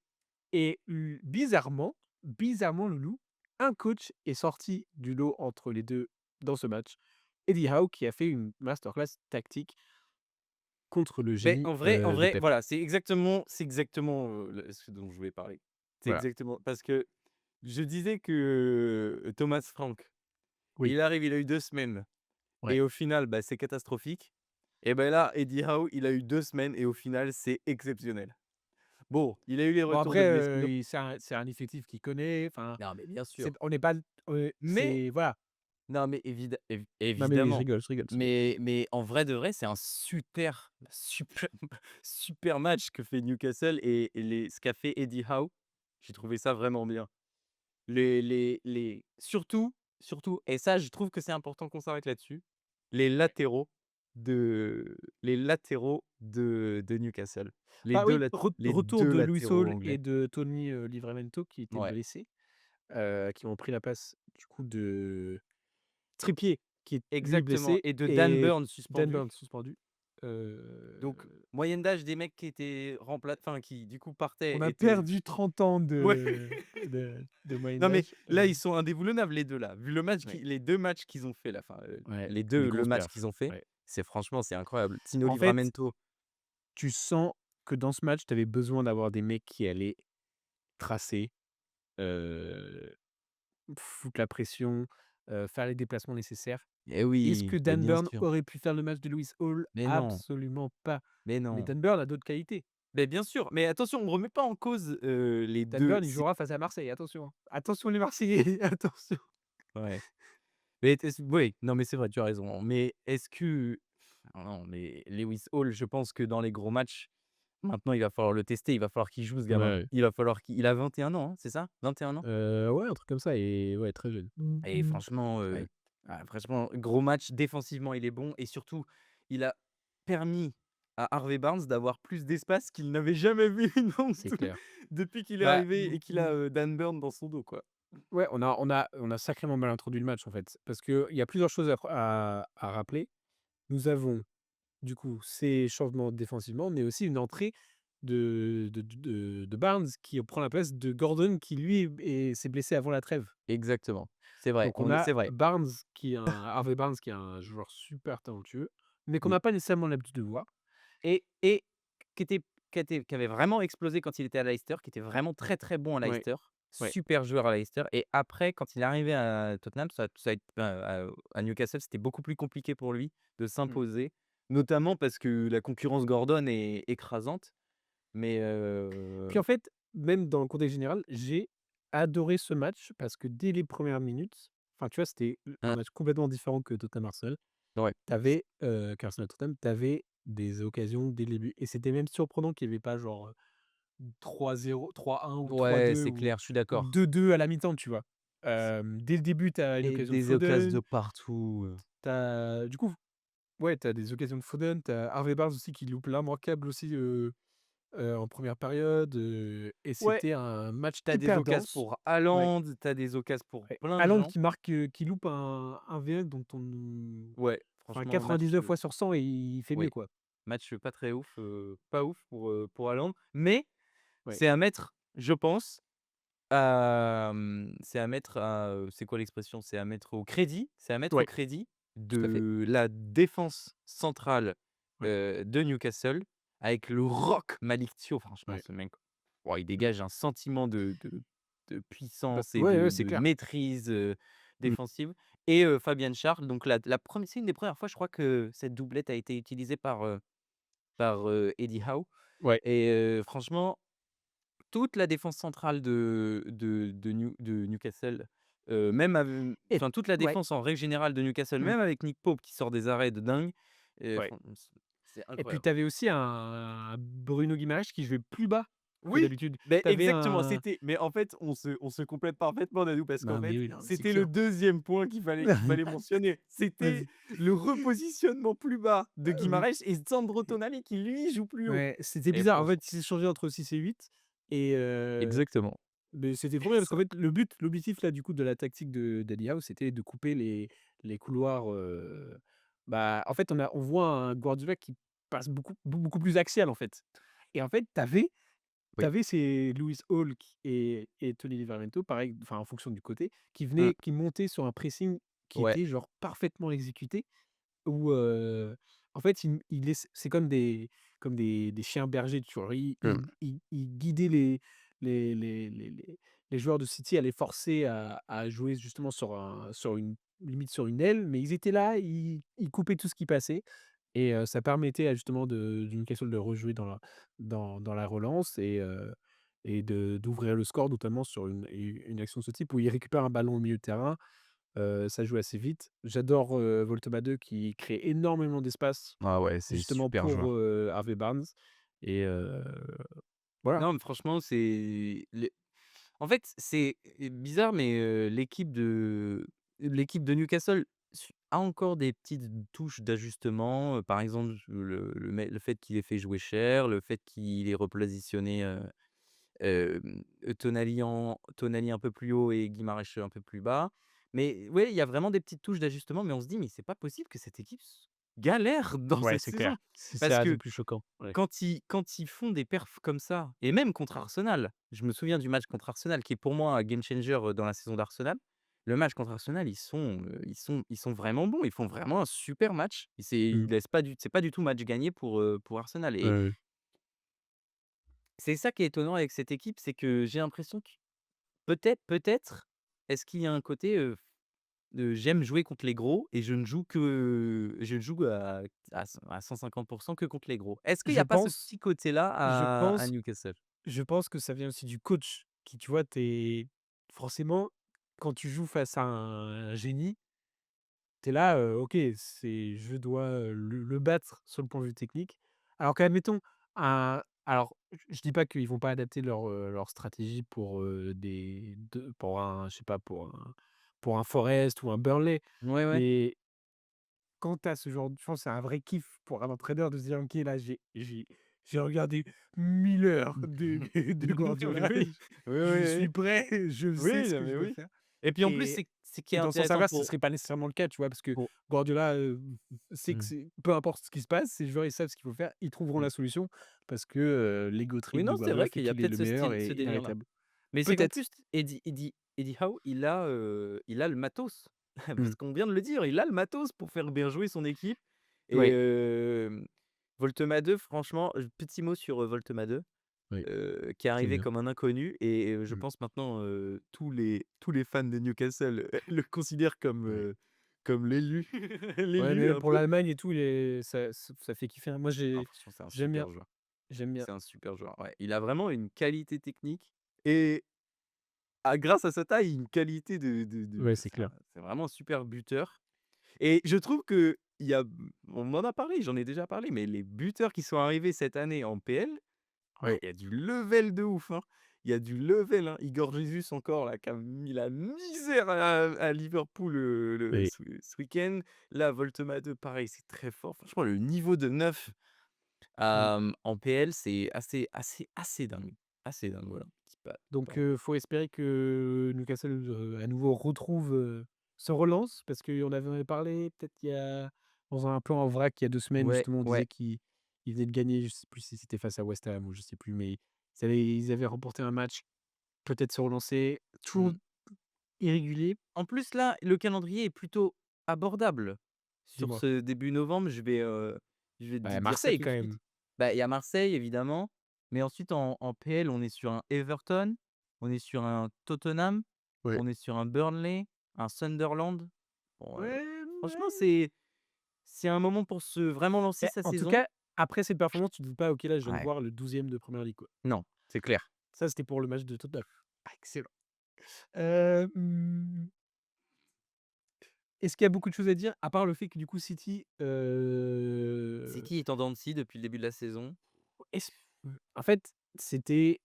Et bizarrement Loulou, un coach est sorti du lot entre les 2 dans ce match. Eddie Howe qui a fait une masterclass tactique contre le Mais génie, en de vrai, Pep. voilà, c'est exactement, le ce dont je voulais parler. C'est Voilà. exactement parce que je disais que, Thomas Frank, Oui. il arrive, il a eu 2 semaines Ouais. et au final, bah, c'est catastrophique et ben là, Eddie Howe, il a eu 2 semaines et au final, c'est exceptionnel. Bon, il a eu les Bon retours de après, blessures. il c'est un effectif qu'il connaît, enfin, Non, mais bien c'est sûr. on n'est pas Mais c'est voilà. non, mais Non mais évidemment. je rigole, c'est bon. Mais en vrai de vrai, c'est un super super match que fait Newcastle et les ce qu'a fait Eddie Howe, j'ai trouvé ça vraiment bien. Les surtout et ça, je trouve que c'est important qu'on s'arrête là-dessus, les latéraux les latéraux de Newcastle. Les Bah 2 oui, les retour 2 de Luis latéraux Hall anglais. et de Tony, Livramento qui étaient Ouais, blessés, qui ont pris la place du coup de Trippier qui est lui exactement blessé et de Dan et Burn Dan suspendu. Burn suspendu. Donc moyenne d'âge des mecs qui étaient enfin qui du coup On partaient a était perdu 30 ans ouais. de moyenne Non mais d'âge, là, ils sont indéboulonnables les 2 là. Vu ouais, les 2 matchs qu'ils ont fait là, enfin, ouais, les des 2 le grosses match perfs, qu'ils ont fait, ouais. c'est franchement, c'est incroyable. Tino En fait, Livramento, tu sens que dans ce match, tu avais besoin d'avoir des mecs qui allaient tracer, heu, foutre la pression, faire les déplacements nécessaires. eh Est-ce que oui, mais Dan bien Burn sûr. aurait pu faire le match de Lewis Hall? Mais non, Absolument pas. mais Mais non. Dan Burn a d'autres qualités. Mais bien sûr, mais attention, on remet pas en cause, les Dan 2 Burn, il si jouera face à Marseille, attention, hein. Attention les Marseillais, attention. ouais. Mais tu oui, non mais c'est vrai, tu as raison. Mais est-ce que non, mais Lewis Hall, je pense que dans les gros matchs, maintenant il va falloir le tester, il va falloir qu'il joue ce gamin. Ouais, Il va falloir il a 21 ans, hein, c'est ça? 21 ans? ouais, un truc comme ça et ouais, très jeune. Et franchement, Ouais, franchement, gros match, défensivement, il est bon et surtout, il a permis à Harvey Barnes d'avoir plus d'espace qu'il n'avait jamais vu non c'est plus clair. depuis qu'il est Bah, arrivé et qu'il a, Dan Burn dans son dos, quoi. ouais, on a sacrément mal introduit le match, en fait. Parce qu'il y a plusieurs choses à rappeler. Nous avons, du coup, ces changements défensivement, mais aussi une entrée de Barnes qui prend la place de Gordon qui, lui, s'est blessé avant la trêve. Exactement. C'est vrai, Donc on a c'est vrai. Barnes qui est un Harvey Barnes qui est un joueur super talentueux, mais qu'on Oui n'a pas nécessairement l'habitude de voir. et qui était qui avait vraiment explosé quand il était à Leicester, qui était vraiment très, très bon à Ouais, Leicester. ouais. Super joueur à Leicester et après quand il est arrivé à Tottenham, ça a été à Newcastle, c'était beaucoup plus compliqué pour lui de Mmh. s'imposer, notamment parce que la concurrence Gordon est écrasante, mais Puis en fait, même dans le contexte général, j'ai adoré ce match parce que dès les premières minutes, enfin, tu vois, c'était un hein, match complètement différent que Tottenham-Arsenal. ouais, Tu avais, qu'Arsenal-Tottenham, tu avais des occasions dès le début et c'était même surprenant qu'il y avait pas genre, 3-0, 3-1 ou ouais, 3-2 c'est clair, je suis ou d'accord. 2-2 à la mi-temps, tu vois? C Dès le début, tu as une et occasion de des occasions de Foden, partout, tu as du coup, ouais, tu as des occasions de Foden, tu as Harvey Barnes aussi qui loupe l'immanquable aussi, en première période, et ouais, c'était un match tu as des hyper occasions dense. pour Ouais, Haaland, tu as des occasions pour ouais. plein de Haaland gens. qui marque, qui loupe un 1v1 dont on Ouais, enfin franchement, 99 fois sur 100 et il fait mieux, oui, quoi. match pas très ouf, pas ouf pour Haaland, mais Ouais, c'est à mettre, je pense, c'est à mettre c'est quoi l'expression? C'est à mettre au ouais, crédit tout à fait. de la défense centrale, Ouais, de Newcastle avec le rock Malick Thiaw. Franchement, ouais. ce mec, waouh, il Mmh. dégage un sentiment de Bah, puissance et ouais, ouais, c'est de clair. maîtrise, Mmh. défensive et Fabian Schär. Donc la prem c'est une des premières fois, je crois, que cette doublette a été utilisée par Eddie Howe Ouais et franchement, toute la défense centrale de Newcastle, même et enfin toute la ouais. défense en règle générale de Newcastle, Mmh. même avec Nick Pope qui sort des arrêts de dingue, Ouais fran c'est et puis incroyable. tu avais aussi un Bruno Guimaraes qui jouait plus bas que Oui, d'habitude. beh, Tu avais exactement, un c'était mais en fait, on se complète parfaitement Dadou parce qu'en non fait, mais oui, non mais c'est c'était le clair. deuxième point qu'il fallait mentionner. C'était Vas-y. le repositionnement plus bas de Oui. Guimarães et Sandro Tonali qui lui joue plus haut Ouais, c'était et bizarre. En franchement fait, il s'est changé entre 6 et 8 et exactement. beh, c'était trop bien parce qu'en fait, l'objectif là, du coup, de la tactique de d'Eddie Howe, c'était de couper les couloirs, bah, en fait, on voit un Guardiola qui passe beaucoup plus axial, en fait et en fait, tu Oui. avais ces Lewis Hall et Tony Livramento, pareil, enfin, en fonction du côté, Mmh. qui montaient sur un pressing qui Ouais. était genre parfaitement exécuté où, en fait, il laisse c'est comme des chiens bergers, tu vois? Mmh. Ils guidaient les joueurs de City à les forcer à jouer justement sur une limite sur une aile, mais ils étaient là, ils coupaient tout ce qui passait et ça permettait à justement de Newcastle de rejouer dans la relance et d'ouvrir le score, notamment sur une action de ce type où il récupère un ballon au milieu de terrain. Ça joue assez vite. J'adore, Voltoma 2 qui crée énormément d'espace Ah ouais, c'est justement super pour, joueur. Harvey Barnes et voilà. Non, mais franchement, c'est les en fait, c'est bizarre, mais l'équipe de Newcastle a encore des petites touches d'ajustement, par exemple, le fait qu'il ait fait jouer Cher, le fait qu'il ait repositionné, Tonali un peu plus haut et Guimarães un peu plus bas. Mais ouais, il y a vraiment des petites touches d'ajustement, mais on se dit: «Mais c'est pas possible que cette équipe galère dans Ouais, cette c'est saison». clair. C'est Parce ça le que plus choquant. Ouais. quand ils font des perfs comme ça et même contre Arsenal, je me souviens du match contre Arsenal qui est pour moi un game changer, dans la saison d'Arsenal. Le match contre Arsenal, ils sont vraiment bons, ils font vraiment un super match. Mmh. Ils laissent pas du c'est pas du tout match gagné pour Arsenal Ouais, et ouais. c'est ça qui est étonnant avec cette équipe, c'est que j'ai l'impression que peut-être, est-ce qu'il y a un côté, j'aime jouer contre les gros et je ne joue à 150 que contre les gros. Est-ce qu'il y Je a pas ce pense petit côté-là je à pense Newcastle? je pense que ça vient aussi du coach qui, tu vois, forcément, quand tu joues face à un génie, tu es là, OK, je dois, le battre sur le point de vue technique. Alors qu'admettons alors je dis pas qu'ils vont pas adapter leur stratégie pour, pour un je sais pas, pour un Forest ou un Burnley, Ouais, ouais. mais quand tu as ce genre je pense c'est un vrai kiff pour un entraîneur de se dire: «OK, là, j'ai regardé 1000 heures de Oui, Guardiola, oui. Oui, je oui, oui. suis prêt, je sais Oui, ce non, que je mais dois oui. faire» Et puis en plus, et c'est qui est dans le sens intéressant inverse, ce pour serait pas nécessairement le cas, tu vois? Parce que pour Guardiola, sait que mmh. c'est peu importe ce qui se passe, ses joueurs, ils savent ce qu'il faut faire, ils trouveront Mmh. la solution parce que, l'ego Oui, trip de non, c'est Guardiola vrai fait qu'il y a qu'il est peut-être le ce meilleur style et ce délire-là. inarrêtable. Mais c'est qu'en Peut-être. plus, Eddie Howe, il a le matos. Mmh. Parce qu'on vient de le dire, il a le matos pour faire bien jouer son équipe et Ouais. Voltema 2, franchement, petit mot sur, Voltema 2, Oui, qui est j'aime arrivé bien. comme un inconnu et je Mmh. pense maintenant, tous les fans de Newcastle le considèrent Ouais. comme l'élu Ouais, mais l'élu même un pour peu. l'Allemagne et tout, ça fait kiffer, hein. Moi, Ah franchement, c'est un j'aime bien, super joueur. j'aime bien. C'est un super joueur, ouais. Il a vraiment une qualité technique et grâce à sa taille, une qualité de Ouais, c'est clair. c'est vraiment un super buteur et je trouve qu'il y a on m'en a parlé, j'en ai déjà parlé, mais les buteurs qui sont arrivés cette année en PL, Ouais. il y a du level de ouf, hein. Il y a du level, hein. Igor Jesus encore là, qui a mis la misère à Liverpool, Oui. ce week-end. Là, Voltema 2 pareil, c'est très fort. Franchement, le niveau de neuf, Mmh. en PL, c'est assez dingue. Assez dingue, voilà. Petit Donc faut espérer que Newcastle, à nouveau retrouve, se relance parce qu'on avait parlé peut-être il y a dans un plan en vrac il y a 2 semaines ouais, justement, on disait ouais. qu'ils venaient de gagner, je sais plus si c'était face à West Ham ou je sais plus, mais ils avaient remporté un match, peut-être se relancer, toujours Mmh. irrégulier. En plus, là, le calendrier est plutôt abordable. Sur Dis-moi? ce début novembre, je vais te Bah, dire ça Marseille tout de quand suite. même. Bah, il y a Marseille évidemment, mais ensuite en PL, on est sur un Everton, on est sur un Tottenham, Ouais. on est sur un Burnley. un Sunderland. Bon, Ouais, franchement, ouais. c'est un moment pour se vraiment lancer Mais sa en tout saison. cas, après cette performance, tu te dis pas: «OK, là, je viens de Ouais, voir le 12e de première ligue, quoi». non, c'est clair. Ça, c'était pour le match de Tottenham. Ah, excellent. Hem, est-ce qu'il y a beaucoup de choses à dire? À part le fait que du coup City, City est en dents de scie depuis le début de la saison, est-ce en fait, c'était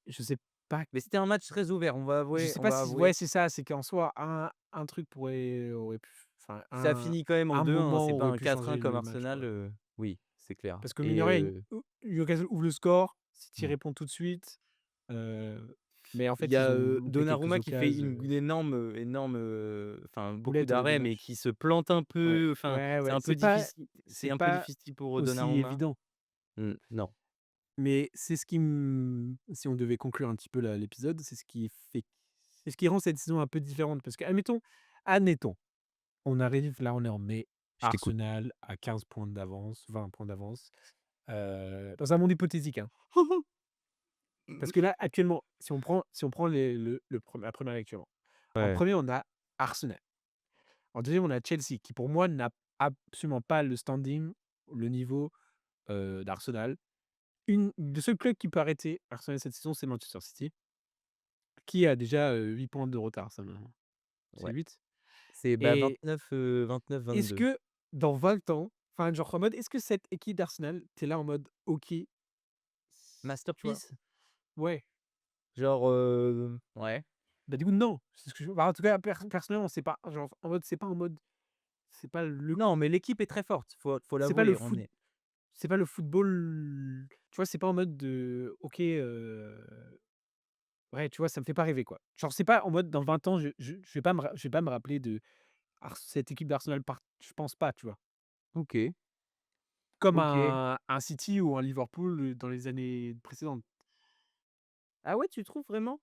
mais c'était un match très ouvert, je sais on pas va si ouais, avouer. c'est ça, c'est qu'en soi, un truc aurait pu enfin, Ça finit quand même en un 2-1, hein, moment c'est pas aurait un pu 4-1 changer comme le match, Arsenal, quoi. oui, c'est clair Parce que mine et de rien, Newcastle ouvre le score, City mmh. répond tout de suite, mais en Il fait, y ils a, ont loupé quelques Donnarumma qui fait occasions, une énorme, énorme, enfin beaucoup boulette en début de d'arrêts, mais match. qui se plante un Ouais, peu, enfin, ouais, c'est ouais, un peu difficile c'est c'est un peu pas difficile pour, aussi Donnarumma. évident, Non. mais c'est ce qui si on devait conclure un petit peu l'épisode, c'est ce qui rend cette saison un peu différente parce qu'admettons, on arrive là, on est en mai, Je t'écoute. Arsenal à 15 points d'avance, 20 points d'avance, dans un monde hypothétique, hein. Parce que là, actuellement, si on prend la première actuellement. En Ouais. premier, on a Arsenal. En deuxième, on a Chelsea qui, pour moi, n'a absolument pas le standing, le niveau, d'Arsenal. Le seul club qui peut arrêter Arsenal cette saison, c'est Manchester City, qui a déjà, 8 points de retard seulement. C'est Ouais. 8. C'est, bah, Et 29, 29, est-ce 22. que dans 20 ans, enfin, genre en mode, est-ce que cette équipe d'Arsenal, tu es là en mode: «OK», tu vois? Masterpiece? Ouais. Genre, ouais. Bah, du coup, non. C'est ce que je bah, en tout cas, personnellement, c'est pas genre en mode c'est pas le Non, mais l'équipe est très forte, faut c'est pas le l'avouer, on foot est c'est pas le football, tu vois? C'est pas en mode de OK, ouais, tu vois? Ça me fait pas rêver, quoi. Genre, c'est pas en mode dans 20 ans, je vais pas me rappeler de cette équipe d'Arsenal je pense pas, tu vois? OK, Comme OK. un City ou un Liverpool, dans les années précédentes. Ah ouais, tu trouves vraiment?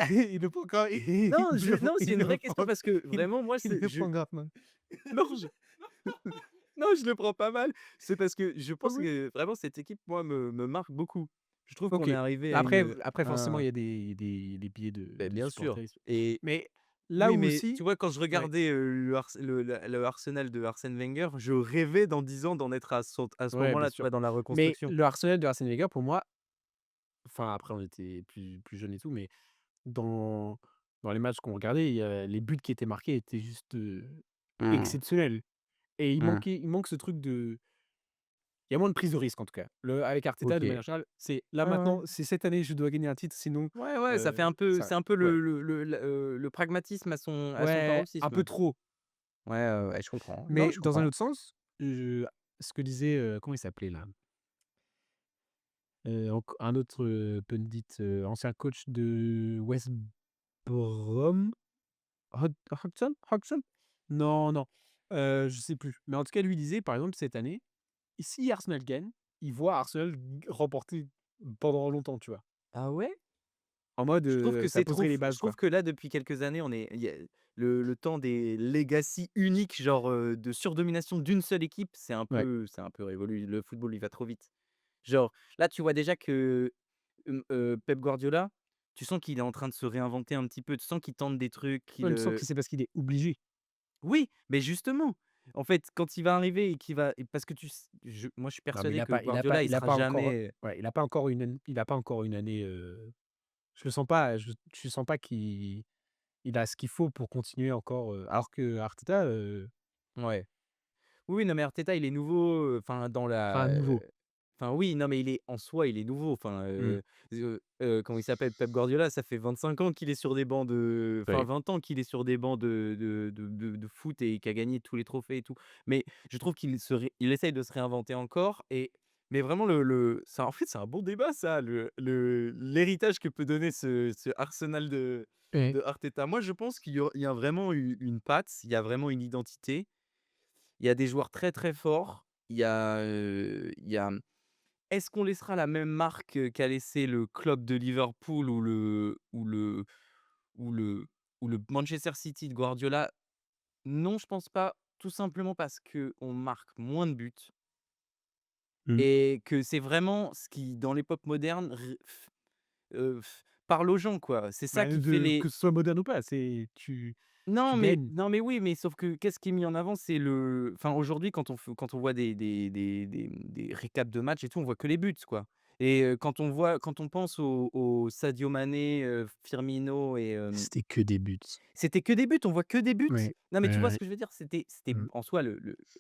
Il le prend quand Non, non, c'est il une le vraie question prend parce que il vraiment moi il c'est le prend grave mal. non, non, je le prends pas mal. C'est parce que je Ah pense oui? que vraiment cette équipe, moi, me marque beaucoup. Je trouve qu'on OK. est arrivé à Après une, après forcément, il un y a des biais beh, de bien sûr supportérisme. et Mais là oui, où mais tu aussi vois, quand je ouais, regardais, le Arsenal de Arsène Wenger, je rêvais dans 10 ans d'en être à ce ouais, bien moment-là, tu sûr. vois, dans la Mais reconstruction. le Arsenal de Arsène Wenger pour moi, enfin après on était plus jeunes et tout, mais dans les matchs qu'on regardait, les buts qui étaient marqués étaient juste, Mmh. exceptionnels et Mmh. il manque ce truc de il y a moins de prise de risque en tout cas. Avec Arteta de OK. manière générale, c'est là Ouais, ouais. maintenant, c'est cette année je dois gagner un titre sinon, Ouais, ouais, ça fait un peu ça c'est un peu ouais, le pragmatisme à son ouais, un peu paroxysme. trop. Ouais, ouais, je comprends. Non, Mais je dans un comprends. autre sens, ce que disait, comment il s'appelait là? Enc un autre, pundit, ancien coach de West Brom, Hodgson? Non, non, je sais plus. Mais en tout cas, lui disait, par exemple, cette année, si Arsenal gagne, il voit Arsenal remporter pendant longtemps, tu vois? Ah ouais? En mode, Je trouve que ça c'est trop poserait les f bases, je trouve quoi. que là, depuis quelques années, on est il y a le temps des legacy uniques, genre, de surdomination d'une seule équipe, Ouais. c'est un peu révolu. Le football, il va trop vite. Genre, là, tu vois déjà que, Pep Guardiola, tu sens qu'il est en train de se réinventer un petit peu. Tu sens qu'il tente des trucs, Ouais, il me semble que c'est parce qu'il est obligé. oui, mais justement, en fait, quand il va arriver et qu'il va et parce que tu s je moi, je suis Non, mais persuadé que Guardiola, il sera jamais il a pas encore une année, je le sens pas, je sens pas il a ce qu'il faut pour continuer encore, alors que Arteta, ouais. Oui, non, mais Arteta, il est nouveau, enfin dans enfin la, nouveau. enfin oui, non, mais il est en soi, il est nouveau. Enfin, Mmh. comment il s'appelle? Pep Guardiola, ça fait 25 ans qu'il est sur des bancs de enfin Ouais. 20 ans qu'il est sur des bancs de foot et qui a gagné tous les trophées et tout. Mais je trouve il essaye de se réinventer encore et mais vraiment ça en fait, c'est un bon débat ça, l'héritage que peut donner ce Arsenal Ouais. de Arteta. Moi, je pense il y a vraiment une patte, il y a vraiment une identité. Il y a des joueurs très, très forts. Il y a est-ce qu'on laissera la même marque, qu'a laissé le club de Liverpool ou le ou le Manchester City de Guardiola? Non, je pense pas, tout simplement parce qu'on marque moins de buts Mmh. et que c'est vraiment ce qui, dans l'époque moderne, parle aux gens, quoi. C'est ça Bah, qui fait que les ce soit moderne ou pas, c'est tu gagnes. non, mais oui, mais sauf que qu'est-ce qui est mis en avant? C'est le enfin, aujourd'hui, quand on voit des récaps de matchs et tout, on voit que les buts, quoi et quand on pense aux Sadio Mané, Firmino et C'était que des buts. c'était que des buts, on voit que des buts. Ouais, Non, mais tu ouais, vois ce ouais. que je veux dire? C'était Mmh. en soi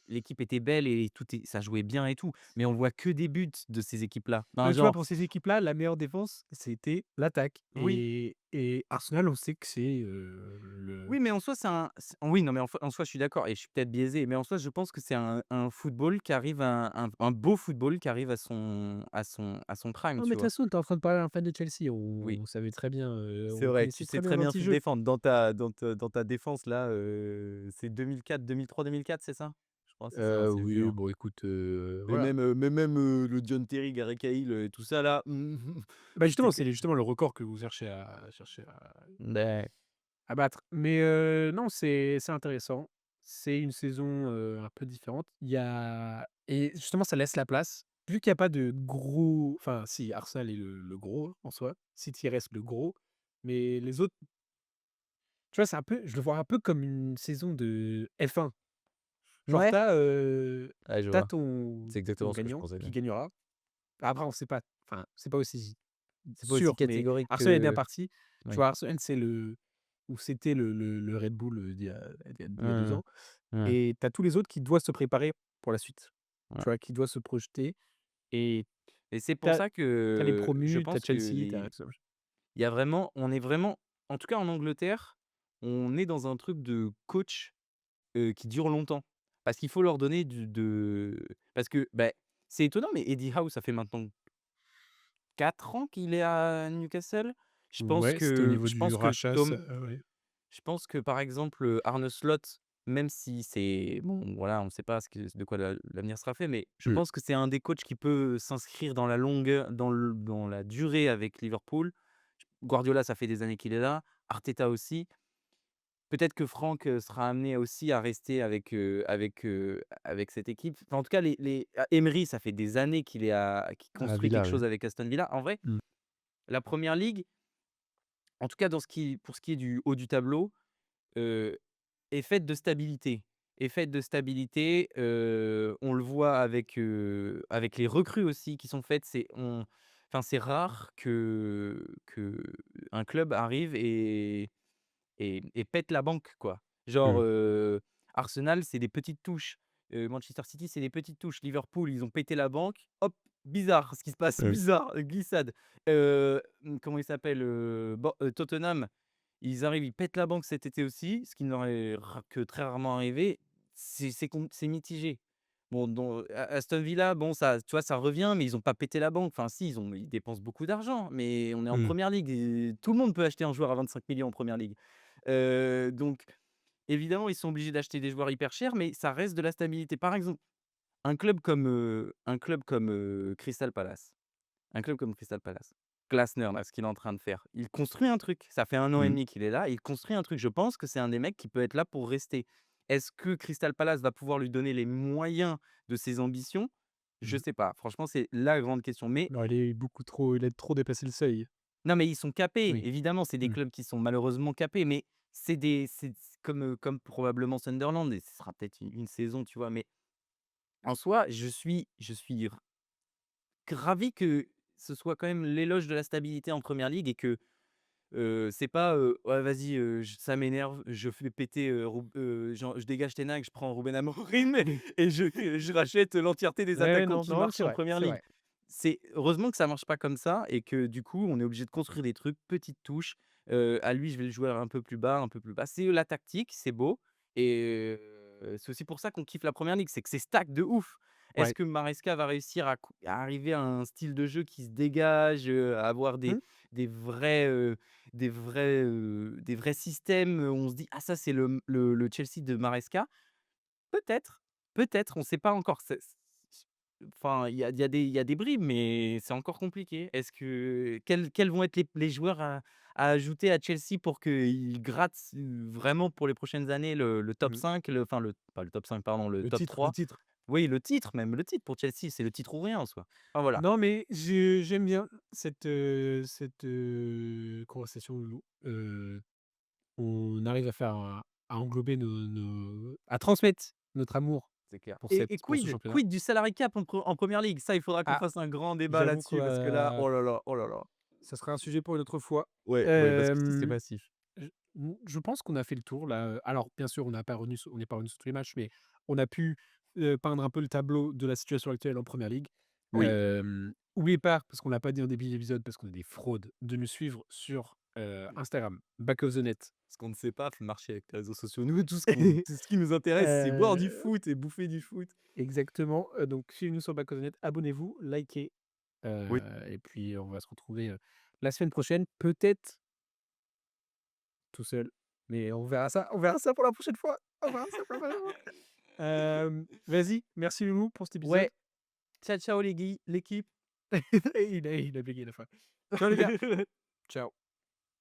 l'équipe était belle et tout est ça jouait bien et tout, mais on voit que des buts de ces équipes-là. Ben, Tu vois, genre pour ces équipes-là, la meilleure défense, c'était l'attaque oui, et Arsenal, on sait que c'est, le oui, mais en soi, oui, non, mais en soi, je suis d'accord et je suis peut-être biaisé, mais en soi, je pense que c'est un football qui arrive à un beau football qui arrive à son prime, non, mais tu de toute vois? façon, tu es en train de parler à un fan de Chelsea. Oui, On savait très bien, c'est on vrai, tu connaissait sais très bien très bien te l'anti-jeu. défendre dans ta défense là, c'est 2003-2004, c'est ça? Je crois, c'est ça, hein, c'est vieux, Oui, hein. bon écoute, Mais voilà. le John Terry, Gary Cahill, tout ça là, Bah, c'était justement, que c'est justement le record que vous cherchez beh, à battre. Mais, non, c'est intéressant. C'est une saison, un peu différente. Il y a et justement, ça laisse la place, vu qu'il y a pas de gros enfin si, Arsenal est le gros en soi, City reste le gros, mais les autres, tu vois, c'est un peu je le vois un peu comme une saison de F1. Genre ouais, ouais, je tu as vois. C'est ton exactement ce que je gagnant pensais, qui ouais. gagnera. Après on sait pas, enfin, c'est pas aussi C'est pas aussi sûr, mais catégorique Arsenal est bien que parti. Tu oui. vois, Arsenal, c'est le ou c'était le Red Bull, il y a 2 Mmh ans. mh. Mmh. Et tu as tous les autres qui doivent se préparer pour la suite, Ouais tu vois? Qui doivent se projeter et et c'est tu pour as ça les que je promus, tu as pense que Chelsea, tu les as tout ça. il y a vraiment on est vraiment en tout cas en Angleterre, on est dans un truc de coach, qui dure longtemps. Parce qu'il faut leur donner du de parce que, beh, c'est étonnant, mais Eddie Howe, ça fait maintenant 4 ans qu'il est à Newcastle. Ouais, c'était au niveau Je du pense que rachat, ça Tom ouais. je pense que, par exemple, Arne Slot, même si c'est bon, voilà, on ne sait pas ce que de quoi l'avenir sera fait, mais je Mmh. pense que c'est un des coachs qui peut s'inscrire dans la longueur dans la durée avec Liverpool. Guardiola, ça fait des années qu'il est là, Arteta aussi. Peut-être que Franck, sera amené aussi à rester avec cette équipe. Enfin, en tout cas, Emery, ça fait des années qu'il À construit quelque Villa, ouais. chose avec Aston Villa. En vrai, Mmh. la première ligue, en tout cas pour ce qui est du haut du tableau, heu, est faite de stabilité. Est faite de stabilité, on le voit avec les recrues aussi qui sont faites. Enfin, c'est rare que un club arrive et pète la banque, quoi. Genre, Mmh. Arsenal, c'est des petites touches, Manchester City, c'est des petites touches. Liverpool, ils ont pété la banque, hop, bizarre ce qui se passe, Mmh. bizarre, glissade. Comment il s'appelle? Tottenham, ils arrivent, ils pètent la banque cet été aussi, ce qui n'aurait que très rarement arrivé. C'est mitigé. Bon, Aston Villa, bon, ça, tu vois, ça revient, mais ils ont pas pété la banque. Enfin si, ils dépensent beaucoup d'argent, mais on est en Mmh. première ligue et tout le monde peut acheter un joueur à 25 millions en première ligue. Donc évidemment, ils sont obligés d'acheter des joueurs hyper chers, mais ça reste de la stabilité. Par exemple, Crystal Palace, un club comme Crystal Palace, Glasner, là, ce qu'il est en train de faire, il construit un truc. Ça fait 1 an et Mmh. demi qu'il est là, il construit un truc. Je pense que c'est un des mecs qui peut être là pour rester. Est-ce que Crystal Palace va pouvoir lui donner les moyens de ses ambitions? Je Mmh. sais pas. Franchement, c'est la grande question. Mais Non, il a trop dépassé le seuil. non, mais ils sont capés. Oui. Évidemment, c'est des Mmh. clubs qui sont malheureusement capés, mais c'est comme probablement Sunderland et ce sera peut-être une saison, tu vois? Mais en soi, je suis ravi que ce soit quand même l'éloge de la stabilité en première ligue et que, c'est pas, «Ouais, vas-y, ça m'énerve, je fais péter, je dégage Ten Hag, je prends Ruben Amorim et je rachète l'entièreté des Ouais, attaquants non, qui non, marchent c'est en vrai, première c'est ligue». vrai. C'est heureusement que ça marche pas comme ça et que du coup, on est obligé de construire des trucs, petites touches. À lui, je vais le jouer un peu plus bas, un peu plus bas. C'est la tactique, c'est beau et c'est aussi pour ça qu'on kiffe la première ligue, c'est que c'est stack de ouf. Est-ce Ouais. que Maresca va réussir à arriver à un style de jeu qui se dégage, à avoir Mmh. des vrais, des vrais systèmes, où on se dit: «Ah ça, c'est le Chelsea de Maresca»? Peut-être, peut-être, on ne sait pas encore. Enfin, il y a des bribes, mais c'est encore compliqué. Est-ce que quels vont être les joueurs à ajouter à Chelsea pour qu'ils grattent, vraiment pour les prochaines années le top Mmh. 5, enfin le pas le top 5 pardon, le Le top titre, le 3. titre. Oui, le titre même, le titre pour Chelsea, c'est le titre ou rien en soi. Enfin voilà. Non, mais j'aime bien cette conversation, Loulou. On arrive à faire à englober à transmettre notre amour C'est clair. pour Et pour ce quid championnat. quid du salary cap en Premier League? Ça, il faudra qu'on Ah, fasse un grand débat j'avoue là-dessus parce que là, que, oh là là, oh là là. ça sera un sujet pour une autre fois. Ouais, ouais, parce que ça, c'est Hem, massif. je pense qu'on a fait le tour là, alors bien sûr, on n'est pas revenu sur tous les matchs, mais on a pu, peindre un peu le tableau de la situation actuelle en Première Ligue. Oui. Oubliez pas, parce qu'on l'a pas dit en début d'épisode, parce qu'on est des fraudes, de nous suivre sur, Instagram, Back of the Net. Ce qu'on ne sait pas marcher avec les réseaux sociaux. Nous, tout ce qui nous intéresse, c'est boire du Heu, foot et bouffer du foot. exactement, donc suivez-nous sur Back of the Net, abonnez-vous, likez, Oui. et puis on va se retrouver, la semaine prochaine, peut-être tout seul, mais on verra ça pour la prochaine fois. On verra ça pour la prochaine fois. Vas-y, merci Loulou pour cet épisode. Ouais. Ciao, ciao les l'équipe. Il a bégayé la fin. Ciao les gars. Ciao.